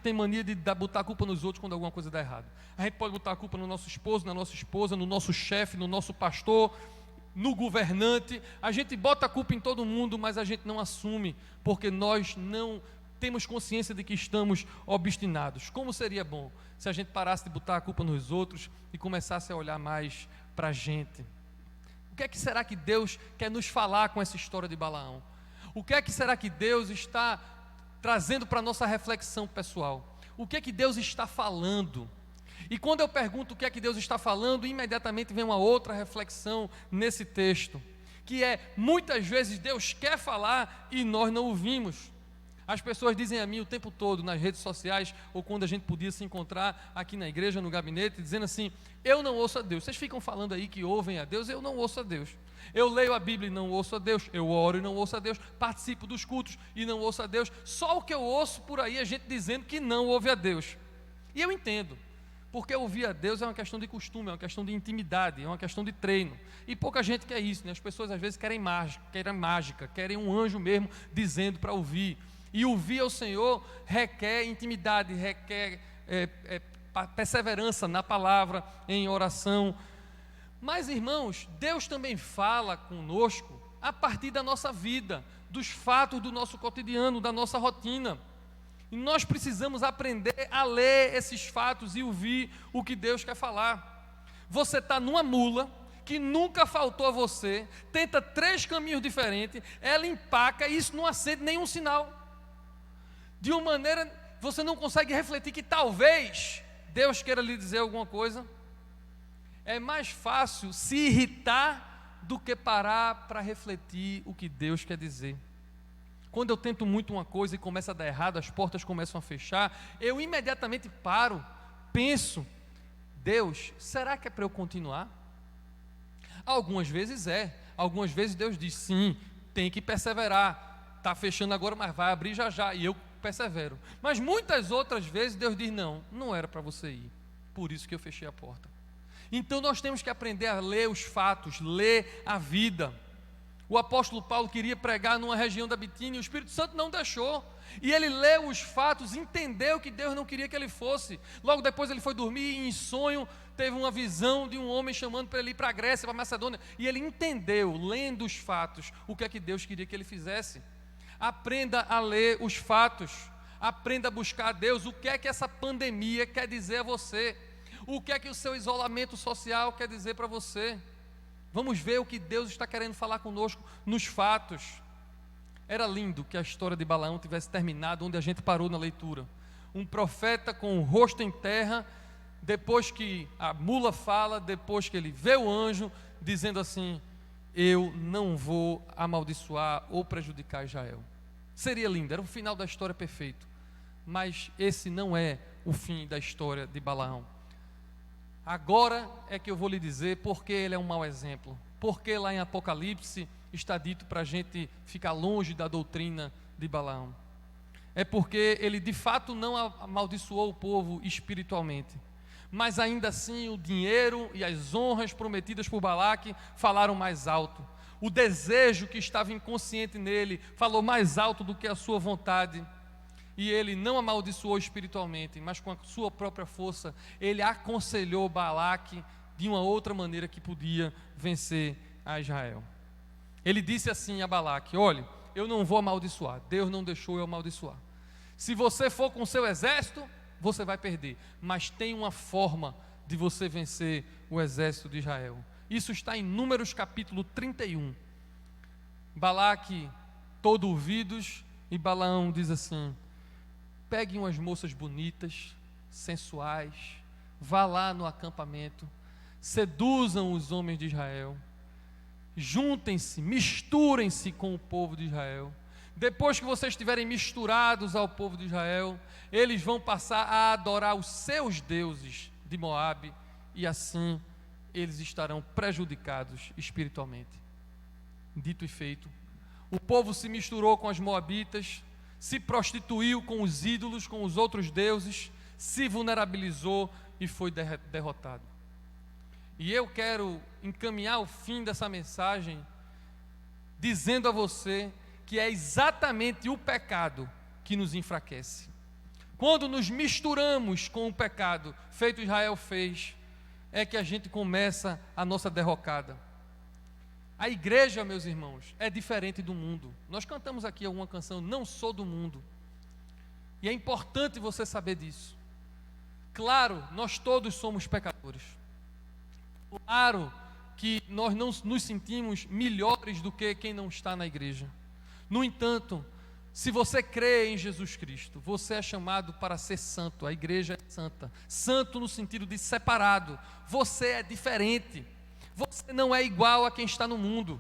S5: tem mania de botar a culpa nos outros quando alguma coisa dá errado. A gente pode botar a culpa no nosso esposo, na nossa esposa, no nosso chefe, no nosso pastor, no governante. A gente bota a culpa em todo mundo, mas a gente não assume, porque nós não temos consciência de que estamos obstinados. Como seria bom se a gente parasse de botar a culpa nos outros e começasse a olhar mais para a gente? O que é que será que Deus quer nos falar com essa história de Balaão? O que é que será que Deus está trazendo para a nossa reflexão pessoal? O que é que Deus está falando? E quando eu pergunto o que é que Deus está falando, imediatamente vem uma outra reflexão nesse texto, que é, muitas vezes Deus quer falar e nós não ouvimos. As pessoas dizem a mim o tempo todo nas redes sociais, ou quando a gente podia se encontrar aqui na igreja, no gabinete, dizendo assim: eu não ouço a Deus. Vocês ficam falando aí que ouvem a Deus, eu não ouço a Deus. Eu leio a Bíblia e não ouço a Deus, eu oro e não ouço a Deus, participo dos cultos e não ouço a Deus. Só o que eu ouço por aí é gente dizendo que não ouve a Deus. E eu entendo, porque ouvir a Deus é uma questão de costume, é uma questão de intimidade, é uma questão de treino. E pouca gente quer isso, né? As pessoas às vezes querem mágica, querem um anjo mesmo dizendo para ouvir. E ouvir ao Senhor requer intimidade, requer perseverança na palavra, em oração. Mas, irmãos, Deus também fala conosco a partir da nossa vida, dos fatos do nosso cotidiano, da nossa rotina. E nós precisamos aprender a ler esses fatos e ouvir o que Deus quer falar. Você está numa mula que nunca faltou a você, tenta 3 caminhos diferentes, ela empaca e isso não acende nenhum sinal. De uma maneira, você não consegue refletir que talvez Deus queira lhe dizer alguma coisa. É mais fácil se irritar do que parar para refletir o que Deus quer dizer. Quando eu tento muito uma coisa e começa a dar errado, as portas começam a fechar, eu imediatamente paro, penso: Deus, será que é para eu continuar? Algumas vezes algumas vezes Deus diz: sim, tem que perseverar, está fechando agora, mas vai abrir já já, e eu persevero. Mas muitas outras vezes Deus diz: não era para você ir, por isso que eu fechei a porta. Então nós temos que aprender a ler os fatos, ler a vida. O apóstolo Paulo queria pregar numa região da Bitínia, e o Espírito Santo não deixou, e ele leu os fatos, entendeu que Deus não queria que ele fosse. Logo depois ele foi dormir e em sonho teve uma visão de um homem chamando para ele ir para a Grécia, para a Macedônia, e ele entendeu, lendo os fatos, o que é que Deus queria que ele fizesse. Aprenda a ler os fatos, Aprenda a buscar a Deus. O que é que essa pandemia quer dizer a você? O que é que o seu isolamento social quer dizer para você? Vamos ver o que Deus está querendo falar conosco nos fatos. Era lindo que a história de Balaão tivesse terminado onde a gente parou na leitura. Um profeta com o rosto em terra, depois que a mula fala, depois que ele vê o anjo, dizendo assim: eu não vou amaldiçoar ou prejudicar Israel. Seria lindo, era o final da história perfeito. Mas esse não é o fim da história de Balaão. Agora é que eu vou lhe dizer porque ele é um mau exemplo. Porque lá em Apocalipse está dito para a gente ficar longe da doutrina de Balaão. É porque ele de fato não amaldiçoou o povo espiritualmente. Mas ainda assim o dinheiro e as honras prometidas por Balaque falaram mais alto. O desejo que estava inconsciente nele falou mais alto do que a sua vontade. E ele não amaldiçoou espiritualmente, mas com a sua própria força, ele aconselhou Balaque de uma outra maneira que podia vencer a Israel. Ele disse assim a Balaque: olhe, eu não vou amaldiçoar, Deus não deixou eu amaldiçoar. Se você for com o seu exército, você vai perder, mas tem uma forma de você vencer o exército de Israel. Isso está em Números capítulo 31. Balaque, todo ouvidos, e Balaão diz assim: peguem umas moças bonitas, sensuais, vá lá no acampamento, seduzam os homens de Israel, juntem-se, misturem-se com o povo de Israel. Depois que vocês estiverem misturados ao povo de Israel, eles vão passar a adorar os seus deuses de Moabe, e assim eles estarão prejudicados espiritualmente. Dito e feito, o povo se misturou com as moabitas, se prostituiu com os ídolos, com os outros deuses, se vulnerabilizou e foi derrotado. E eu quero encaminhar o fim dessa mensagem dizendo a você que é exatamente o pecado que nos enfraquece. Quando nos misturamos com o pecado feito Israel fez, é que a gente começa a nossa derrocada. A igreja, meus irmãos, é diferente do mundo. Nós cantamos aqui alguma canção, não sou do mundo. E é importante você saber disso. Claro, nós todos somos pecadores. Claro que nós não nos sentimos melhores do que quem não está na igreja. No entanto, se você crê em Jesus Cristo, você é chamado para ser santo. A igreja é santa. Santo no sentido de separado. Você é diferente. Você não é igual a quem está no mundo.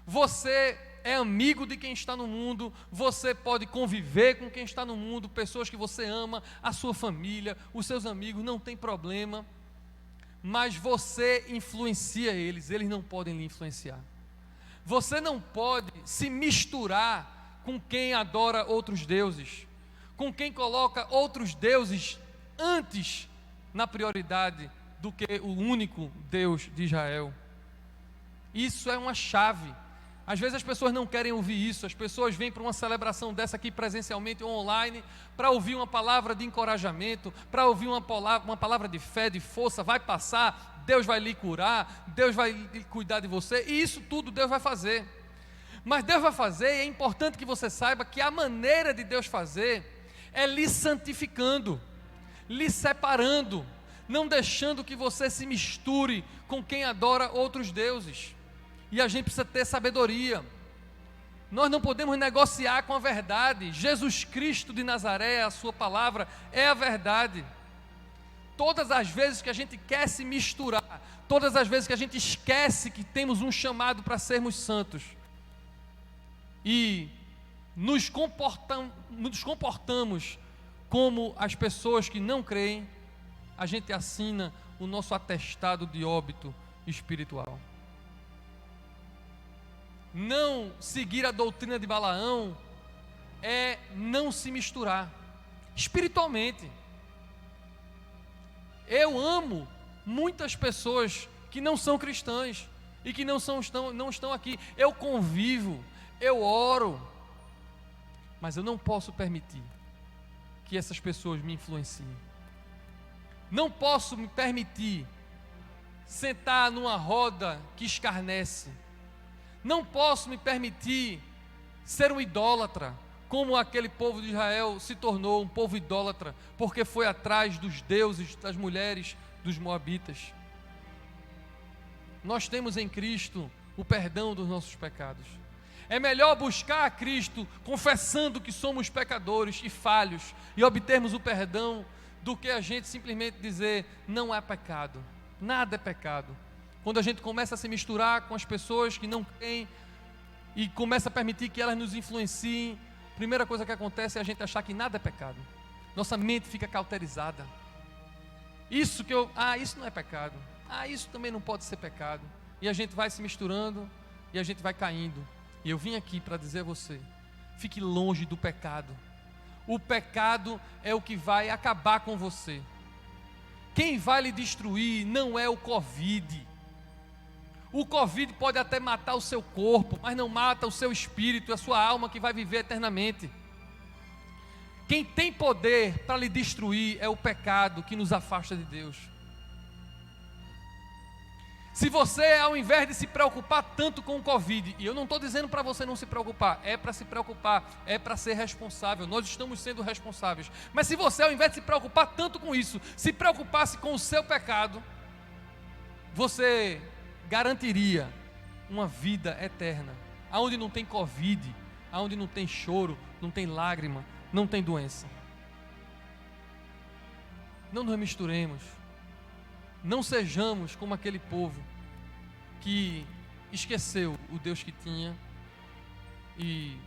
S5: Você é amigo de quem está no mundo. Você pode conviver com quem está no mundo, pessoas que você ama, a sua família, os seus amigos, não tem problema. Mas você influencia eles, eles não podem lhe influenciar. Você não pode se misturar com quem adora outros deuses, com quem coloca outros deuses antes na prioridade do que o único Deus de Israel. Isso é uma chave. Às vezes as pessoas não querem ouvir isso. As pessoas vêm para uma celebração dessa aqui presencialmente ou online para ouvir uma palavra de encorajamento, para ouvir uma palavra de fé, de força. Vai passar, Deus vai lhe curar, Deus vai cuidar de você, e isso tudo Deus vai fazer. Mas Deus vai fazer, e é importante que você saiba que a maneira de Deus fazer é lhe santificando, lhe separando, não deixando que você se misture com quem adora outros deuses. E a gente precisa ter sabedoria. Nós não podemos negociar com a verdade. Jesus Cristo de Nazaré, a sua palavra é a verdade. Todas as vezes que a gente quer se misturar, todas as vezes que a gente esquece que temos um chamado para sermos santos e nos comportamos como as pessoas que não creem, a gente assina o nosso atestado de óbito espiritual. Não seguir a doutrina de Balaão é não se misturar espiritualmente. Eu amo muitas pessoas que não são cristãs e que não estão aqui. Eu convivo, eu oro, mas eu não posso permitir que essas pessoas me influenciem. Não posso me permitir sentar numa roda que escarnece. Não posso me permitir ser um idólatra, como aquele povo de Israel se tornou um povo idólatra, porque foi atrás dos deuses, das mulheres, dos moabitas. Nós temos em Cristo o perdão dos nossos pecados. É melhor buscar a Cristo confessando que somos pecadores e falhos e obtermos o perdão, do que a gente simplesmente dizer, não é pecado, nada é pecado. Quando a gente começa a se misturar com as pessoas que não têm e começa a permitir que elas nos influenciem, a primeira coisa que acontece é a gente achar que nada é pecado. Nossa mente fica cauterizada. Isso não é pecado. Isso também não pode ser pecado. E a gente vai se misturando e a gente vai caindo. E eu vim aqui para dizer a você, fique longe do pecado. O pecado é o que vai acabar com você. Quem vai lhe destruir não é o Covid. O Covid pode até matar o seu corpo, mas não mata o seu espírito, a sua alma que vai viver eternamente. Quem tem poder para lhe destruir é o pecado que nos afasta de Deus. Se você, ao invés de se preocupar tanto com o Covid, e eu não estou dizendo para você não se preocupar, é para se preocupar, é para ser responsável, nós estamos sendo responsáveis, mas se você, ao invés de se preocupar tanto com isso, se preocupasse com o seu pecado, você garantiria uma vida eterna, aonde não tem Covid, aonde não tem choro, não tem lágrima, não tem doença. Não nos misturemos. Não sejamos como aquele povo que esqueceu o Deus que tinha e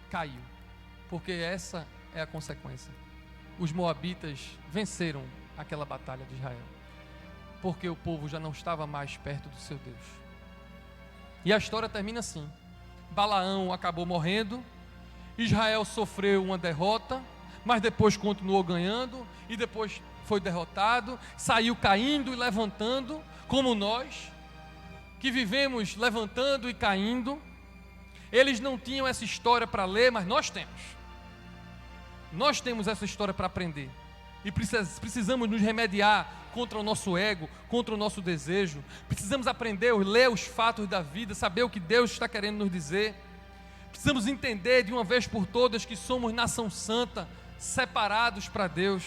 S5: caiu, porque essa é a consequência. Os moabitas venceram aquela batalha de Israel, porque o povo já não estava mais perto do seu Deus. E a história termina assim: Balaão acabou morrendo, Israel sofreu uma derrota, mas depois continuou ganhando, e depois foi derrotado, saiu caindo e levantando, como nós, que vivemos levantando e caindo. Eles não tinham essa história para ler, mas nós temos. Nós temos essa história para aprender. E precisamos nos remediar contra o nosso ego, contra o nosso desejo. Precisamos aprender a ler os fatos da vida, saber o que Deus está querendo nos dizer. Precisamos entender de uma vez por todas que somos nação santa, separados para Deus.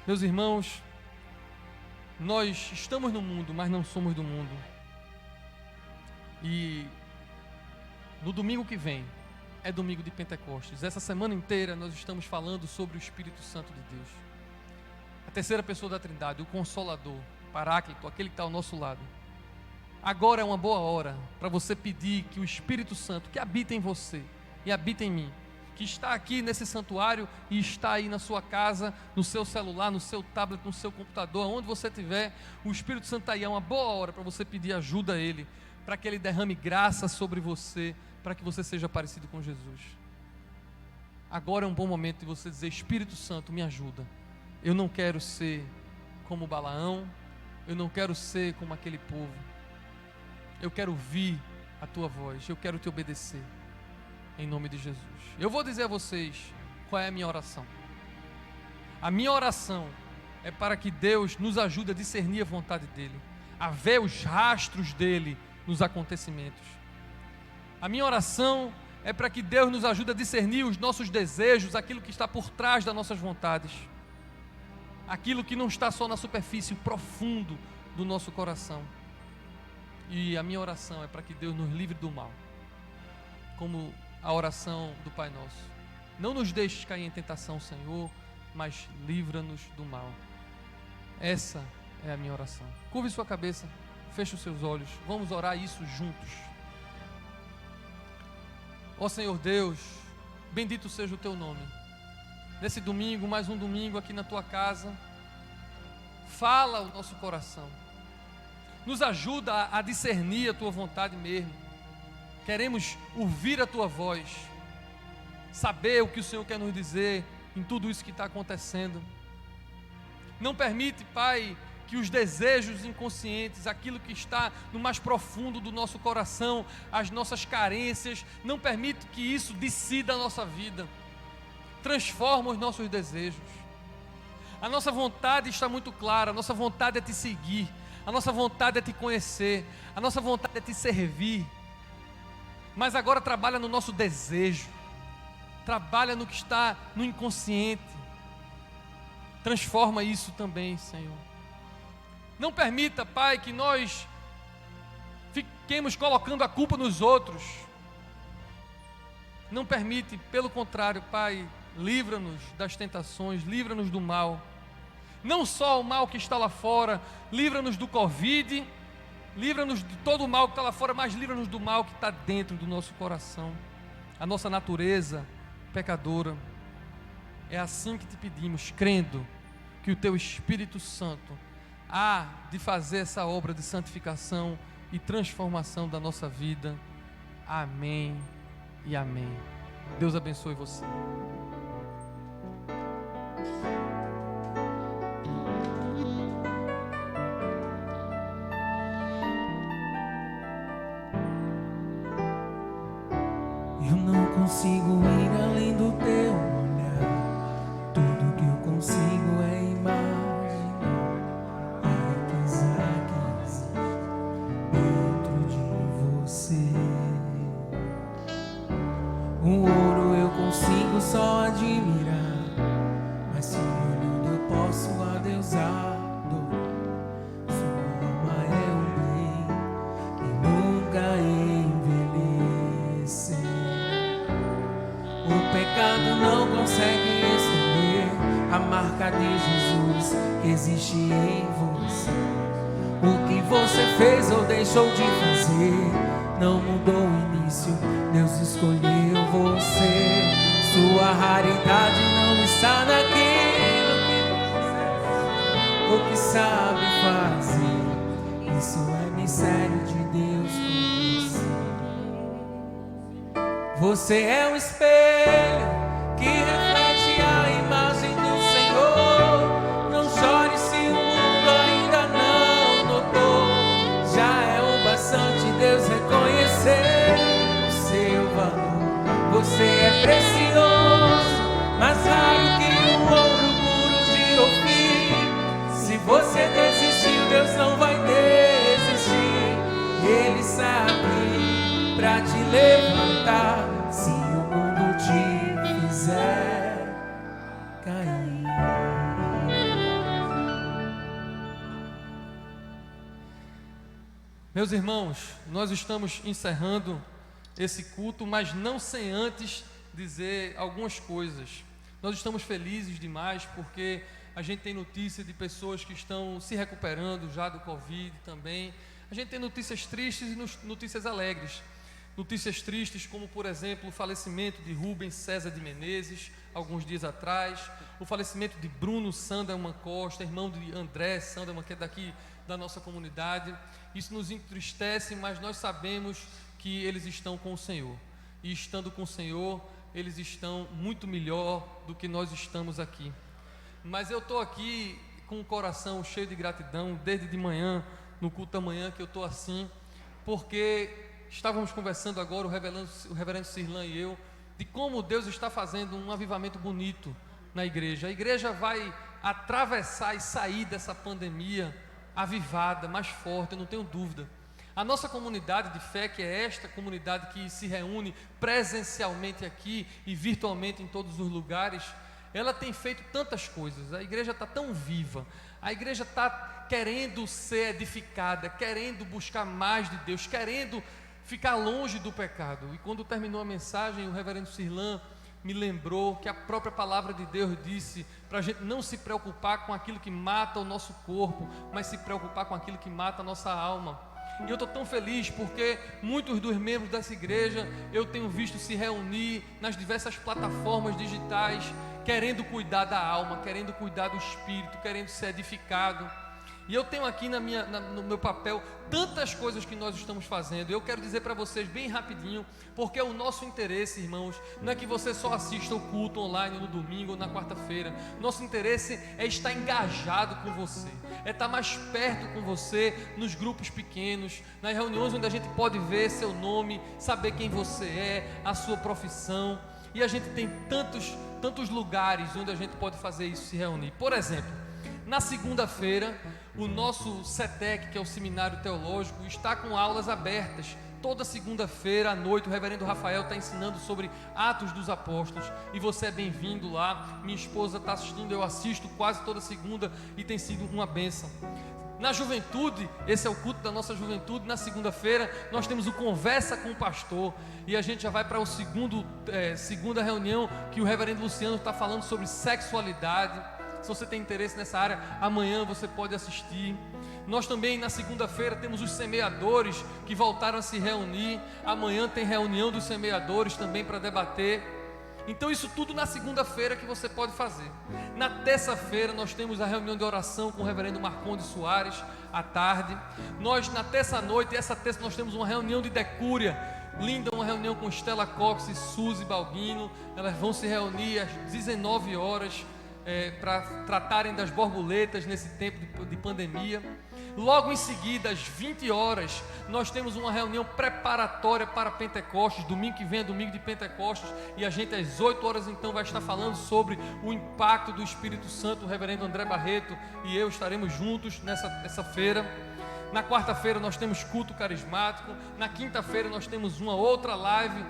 S5: Meus irmãos, nós estamos no mundo, mas não somos do mundo. E no domingo que vem é domingo de Pentecostes. Essa semana inteira nós estamos falando sobre o Espírito Santo de Deus, a terceira pessoa da Trindade, o Consolador, Paráclito, aquele que está ao nosso lado. Agora é uma boa hora para você pedir que o Espírito Santo, que habita em você e habita em mim, que está aqui nesse santuário e está aí na sua casa, no seu celular, no seu tablet, no seu computador, onde você estiver, o Espírito Santo está aí. É uma boa hora para você pedir ajuda a Ele, para que Ele derrame graça sobre você, para que você seja parecido com Jesus. Agora é um bom momento de você dizer: Espírito Santo, me ajuda. Eu não quero ser como Balaão, eu não quero ser como aquele povo. Eu quero ouvir a Tua voz, eu quero Te obedecer, em nome de Jesus. Eu vou dizer a vocês qual é a minha oração. A minha oração é para que Deus nos ajude a discernir a vontade dEle, a ver os rastros dEle nos acontecimentos. A minha oração é para que Deus nos ajude a discernir os nossos desejos, aquilo que está por trás das nossas vontades, aquilo que não está só na superfície, o profundo do nosso coração. E a minha oração é para que Deus nos livre do mal, como a oração do Pai Nosso: não nos deixes cair em tentação, Senhor, mas livra-nos do mal. Essa é a minha oração. Curve sua cabeça, feche os seus olhos, vamos orar isso juntos. Ó Senhor Deus, bendito seja o Teu nome. Nesse domingo, mais um domingo aqui na Tua casa, fala o nosso coração, nos ajuda a discernir a Tua vontade mesmo. Queremos ouvir a Tua voz, saber o que o Senhor quer nos dizer em tudo isso que está acontecendo. Não permite, Pai, que os desejos inconscientes, aquilo que está no mais profundo do nosso coração, as nossas carências, não permite que isso decida a nossa vida. Transforma os nossos desejos. A nossa vontade está muito clara, a nossa vontade é Te seguir, a nossa vontade é Te conhecer, a nossa vontade é Te servir. mas agora trabalha no nosso desejo, trabalha no que está no inconsciente. Transforma isso também, Senhor. Não permita, Pai, que nós fiquemos colocando a culpa nos outros. Não permite, pelo contrário, Pai, livra-nos das tentações, livra-nos do mal. Não só o mal que está lá fora, livra-nos do Covid, livra-nos de todo o mal que está lá fora, mas livra-nos do mal que está dentro do nosso coração. A nossa natureza pecadora. É assim que te pedimos, crendo que o Teu Espírito Santo há de fazer essa obra de santificação e transformação da nossa vida. Amém e amém. Deus abençoe você.
S1: Eu não consigo ir além do teu olhar. Tudo que eu consigo é imaginar a riqueza que existe dentro de você. O ouro eu consigo só admirar, mas se olhando eu posso adeusar. Sua alma é um bem que nunca envelhece. O pecado não consegue esconder a marca de Jesus que existe em você. O que você fez ou deixou de fazer não mudou o início, Deus escolheu você. Sua raridade não está naquilo que você ou que sabe fazer. Isso é mistério de Deus com você. Você é um espelho que reflete a imagem do Senhor. Não chore se o mundo ainda não notou. Já é o bastante Deus reconhecer o seu valor. Você é precioso, mais raro que o ouro puro de Ofir. Se você desistiu, Deus não vai desistir. Ele sabe pra te levantar se o mundo te fizer cair.
S5: Meus irmãos, nós estamos encerrando esse culto, mas não sem antes dizer algumas coisas. Nós estamos felizes demais porque a gente tem notícia de pessoas que estão se recuperando já do Covid também. A gente tem notícias tristes e notícias alegres. Notícias tristes como, por exemplo, o falecimento de Rubens César de Menezes, alguns dias atrás. O falecimento de Bruno Sanderman Costa, irmão de André Sanderman, que é daqui da nossa comunidade. Isso nos entristece, mas nós sabemos que eles estão com o Senhor. E estando com o Senhor, eles estão muito melhor do que nós estamos aqui. Mas eu estou aqui com o coração cheio de gratidão, desde de manhã, no culto da manhã, que eu estou assim, porque estávamos conversando agora, o reverendo Sirlan e eu, de como Deus está fazendo um avivamento bonito na igreja. A igreja vai atravessar e sair dessa pandemia avivada, mais forte, eu não tenho dúvida. A nossa comunidade de fé, que é esta comunidade que se reúne presencialmente aqui e virtualmente em todos os lugares, ela tem feito tantas coisas. A igreja está tão viva, a igreja está querendo ser edificada, querendo buscar mais de Deus, querendo ficar longe do pecado. E quando terminou a mensagem, o reverendo Sirlan me lembrou que a própria palavra de Deus disse para a gente não se preocupar com aquilo que mata o nosso corpo, mas se preocupar com aquilo que mata a nossa alma. E eu estou tão feliz porque muitos dos membros dessa igreja eu tenho visto se reunir nas diversas plataformas digitais, querendo cuidar da alma, querendo cuidar do espírito, querendo ser edificado. E eu tenho aqui no meu papel tantas coisas que nós estamos fazendo. Eu quero dizer para vocês bem rapidinho, porque o nosso interesse, irmãos, não é que você só assista o culto online no domingo ou na quarta-feira. Nosso interesse é estar engajado com você, é estar mais perto com você nos grupos pequenos, nas reuniões onde a gente pode ver seu nome, saber quem você é, a sua profissão. E a gente tem tantos lugares onde a gente pode fazer isso, se reunir. Por exemplo, Na segunda-feira, o nosso CETEC, que é o Seminário Teológico, está com aulas abertas. Toda segunda-feira à noite o reverendo Rafael está ensinando sobre Atos dos Apóstolos e você é bem-vindo lá. Minha esposa está assistindo, eu assisto quase toda segunda e tem sido uma bênção. Na juventude, esse é o culto da nossa juventude. Na segunda-feira nós temos o Conversa com o Pastor e a gente já vai para o segunda reunião que o reverendo Luciano está falando sobre sexualidade. Se você tem interesse nessa área, amanhã você pode assistir. Nós também na segunda-feira temos os semeadores que voltaram a se reunir. Amanhã tem reunião dos semeadores também para debater. Então isso tudo na segunda-feira que você pode fazer. Na terça-feira nós temos a reunião de oração com o reverendo Marcondes Soares à tarde. Nós na terça-noite, essa terça nós temos uma reunião de decúria linda, uma reunião com Estela Cox e Suzy Balbino. Elas vão se reunir às 19 horas para tratarem das borboletas nesse tempo de pandemia. Logo em seguida, às 20 horas, nós temos uma reunião preparatória para Pentecostes. Domingo que vem é domingo de Pentecostes. E a gente às 8 horas então vai estar falando sobre o impacto do Espírito Santo. O reverendo André Barreto e eu estaremos juntos nessa feira. Na quarta-feira nós temos culto carismático. Na quinta-feira nós temos uma outra live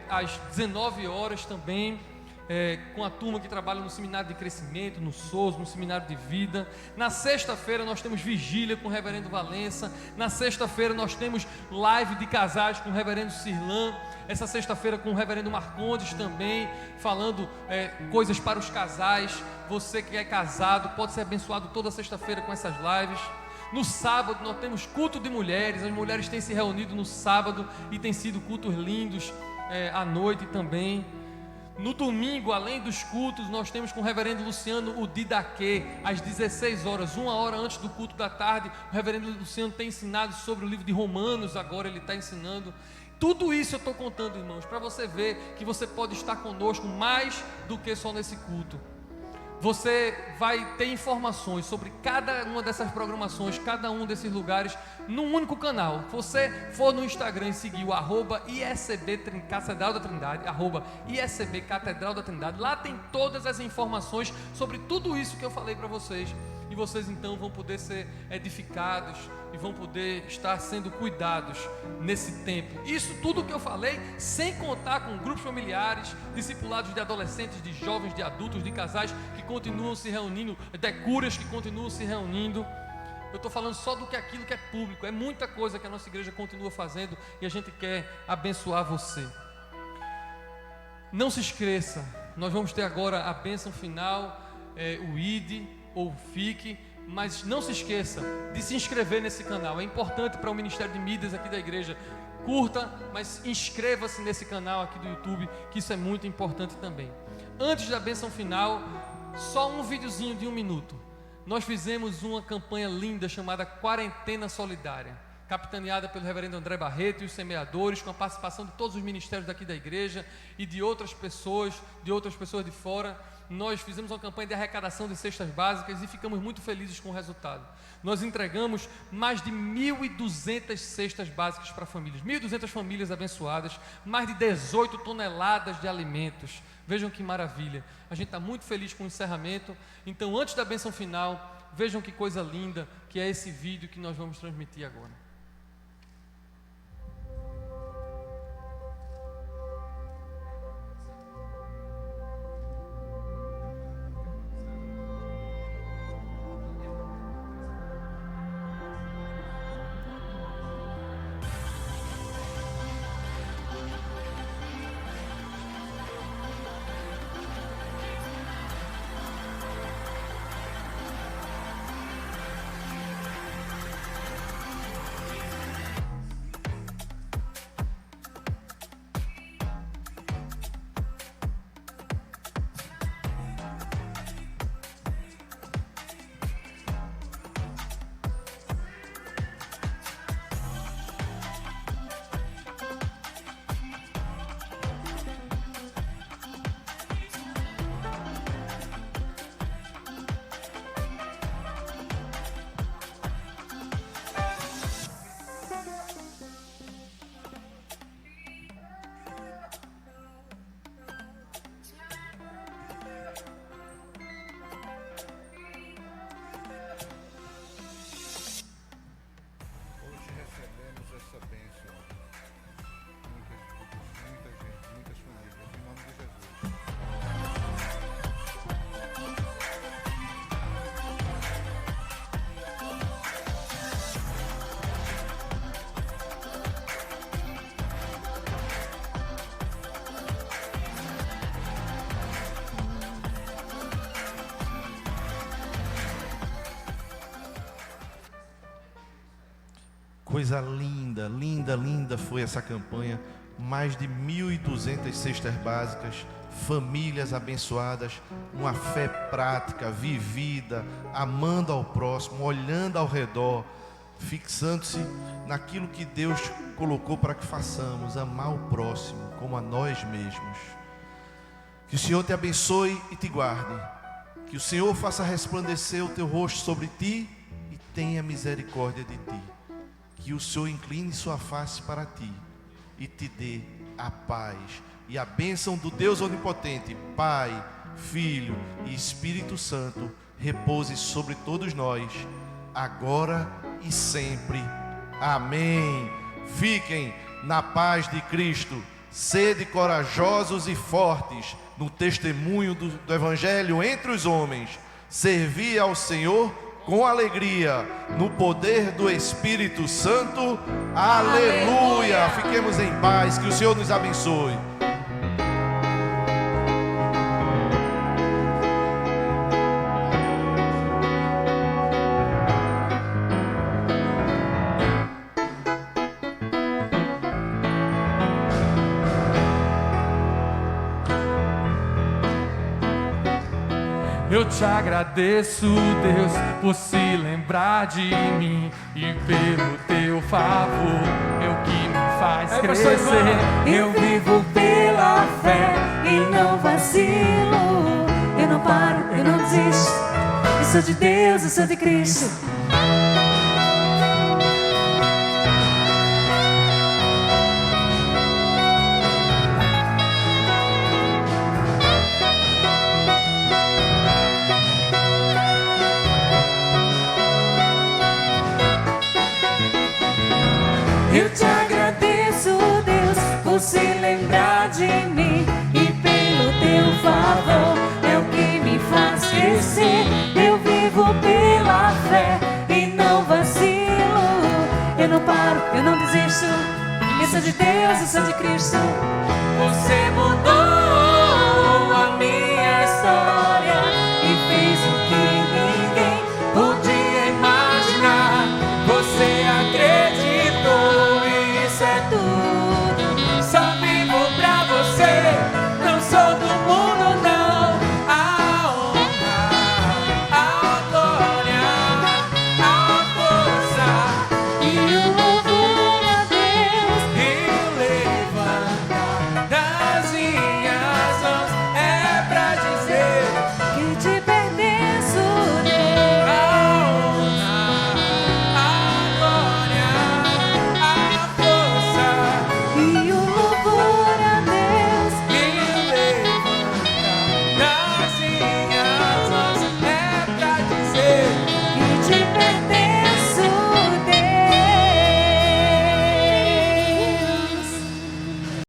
S5: às 19 horas também. Com a turma que trabalha no seminário de crescimento, no SOS, no seminário de vida. Na sexta-feira nós temos vigília com o reverendo Valença. Na sexta-feira nós temos live de casais com o reverendo Cirlan. Essa sexta-feira com o reverendo Marcondes também, falando coisas para os casais. Você que é casado pode ser abençoado toda sexta-feira com essas lives. No sábado nós temos culto de mulheres. As mulheres têm se reunido no sábado e têm sido cultos lindos à noite também. No domingo, além dos cultos, nós temos com o reverendo Luciano o Didaquê, às 16 horas, 1 hora antes do culto da tarde. O reverendo Luciano tem ensinado sobre o livro de Romanos, agora ele está ensinando. Tudo isso eu estou contando, irmãos, para você ver que você pode estar conosco mais do que só nesse culto. Você vai ter informações sobre cada uma dessas programações, cada um desses lugares, num único canal. Se você for no Instagram e seguir o @ISB Catedral da Trindade, @ISB Catedral da Trindade, lá tem todas as informações sobre tudo isso que eu falei para vocês. E vocês então vão poder ser edificados e vão poder estar sendo cuidados nesse tempo. Isso tudo que eu falei, sem contar com grupos familiares, discipulados de adolescentes, de jovens, de adultos, de casais que continuam se reunindo, decuras que continuam se reunindo. Eu estou falando só aquilo que é público. É muita coisa que a nossa igreja continua fazendo e a gente quer abençoar você. Não se esqueça, nós vamos ter agora a bênção final, o ID ou fique, mas não se esqueça de se inscrever nesse canal. É importante para o Ministério de Mídias aqui da igreja. Curta, mas inscreva-se nesse canal aqui do YouTube, que isso é muito importante também. Antes da bênção final, só um videozinho de 1 minuto. Nós fizemos uma campanha linda chamada Quarentena Solidária, capitaneada pelo reverendo André Barreto e os semeadores, com a participação de todos os ministérios daqui da igreja e de outras pessoas de fora. Nós fizemos uma campanha de arrecadação de cestas básicas e ficamos muito felizes com o resultado. Nós entregamos mais de 1.200 cestas básicas para famílias, 1.200 famílias abençoadas, mais de 18 toneladas de alimentos. Vejam que maravilha. A gente está muito feliz com o encerramento. Então, antes da bênção final, vejam que coisa linda que é esse vídeo que nós vamos transmitir agora.
S3: Coisa linda, linda, linda foi essa campanha. Mais de 1.200 cestas básicas, famílias abençoadas, uma fé prática, vivida, amando ao próximo, olhando ao redor, fixando-se naquilo que Deus colocou para que façamos, amar o próximo como a nós mesmos. Que o Senhor te abençoe e te guarde. Que o Senhor faça resplandecer o teu rosto sobre ti e tenha misericórdia de ti. Que o Senhor incline sua face para ti e te dê a paz e a bênção do Deus Onipotente, Pai, Filho e Espírito Santo, repouse sobre todos nós, agora e sempre. Amém. Fiquem na paz de Cristo. Sede corajosos e fortes no testemunho do Evangelho entre os homens. Servi ao Senhor com alegria, no poder do Espírito Santo. Aleluia! Fiquemos em paz, que o Senhor nos abençoe.
S1: Eu te agradeço, Deus, por se lembrar de mim e pelo teu favor, é o que me faz crescer.
S2: Eu vivo pela fé e não vacilo. Eu não paro, eu não desisto. Eu sou de Deus, eu sou de Cristo. Eu te agradeço, Deus, por se lembrar de mim e pelo teu favor, é o que me faz crescer. Eu vivo pela fé e não vacilo. Eu não paro, eu não desisto. Eu sou de Deus, eu sou de Cristo. Você mudou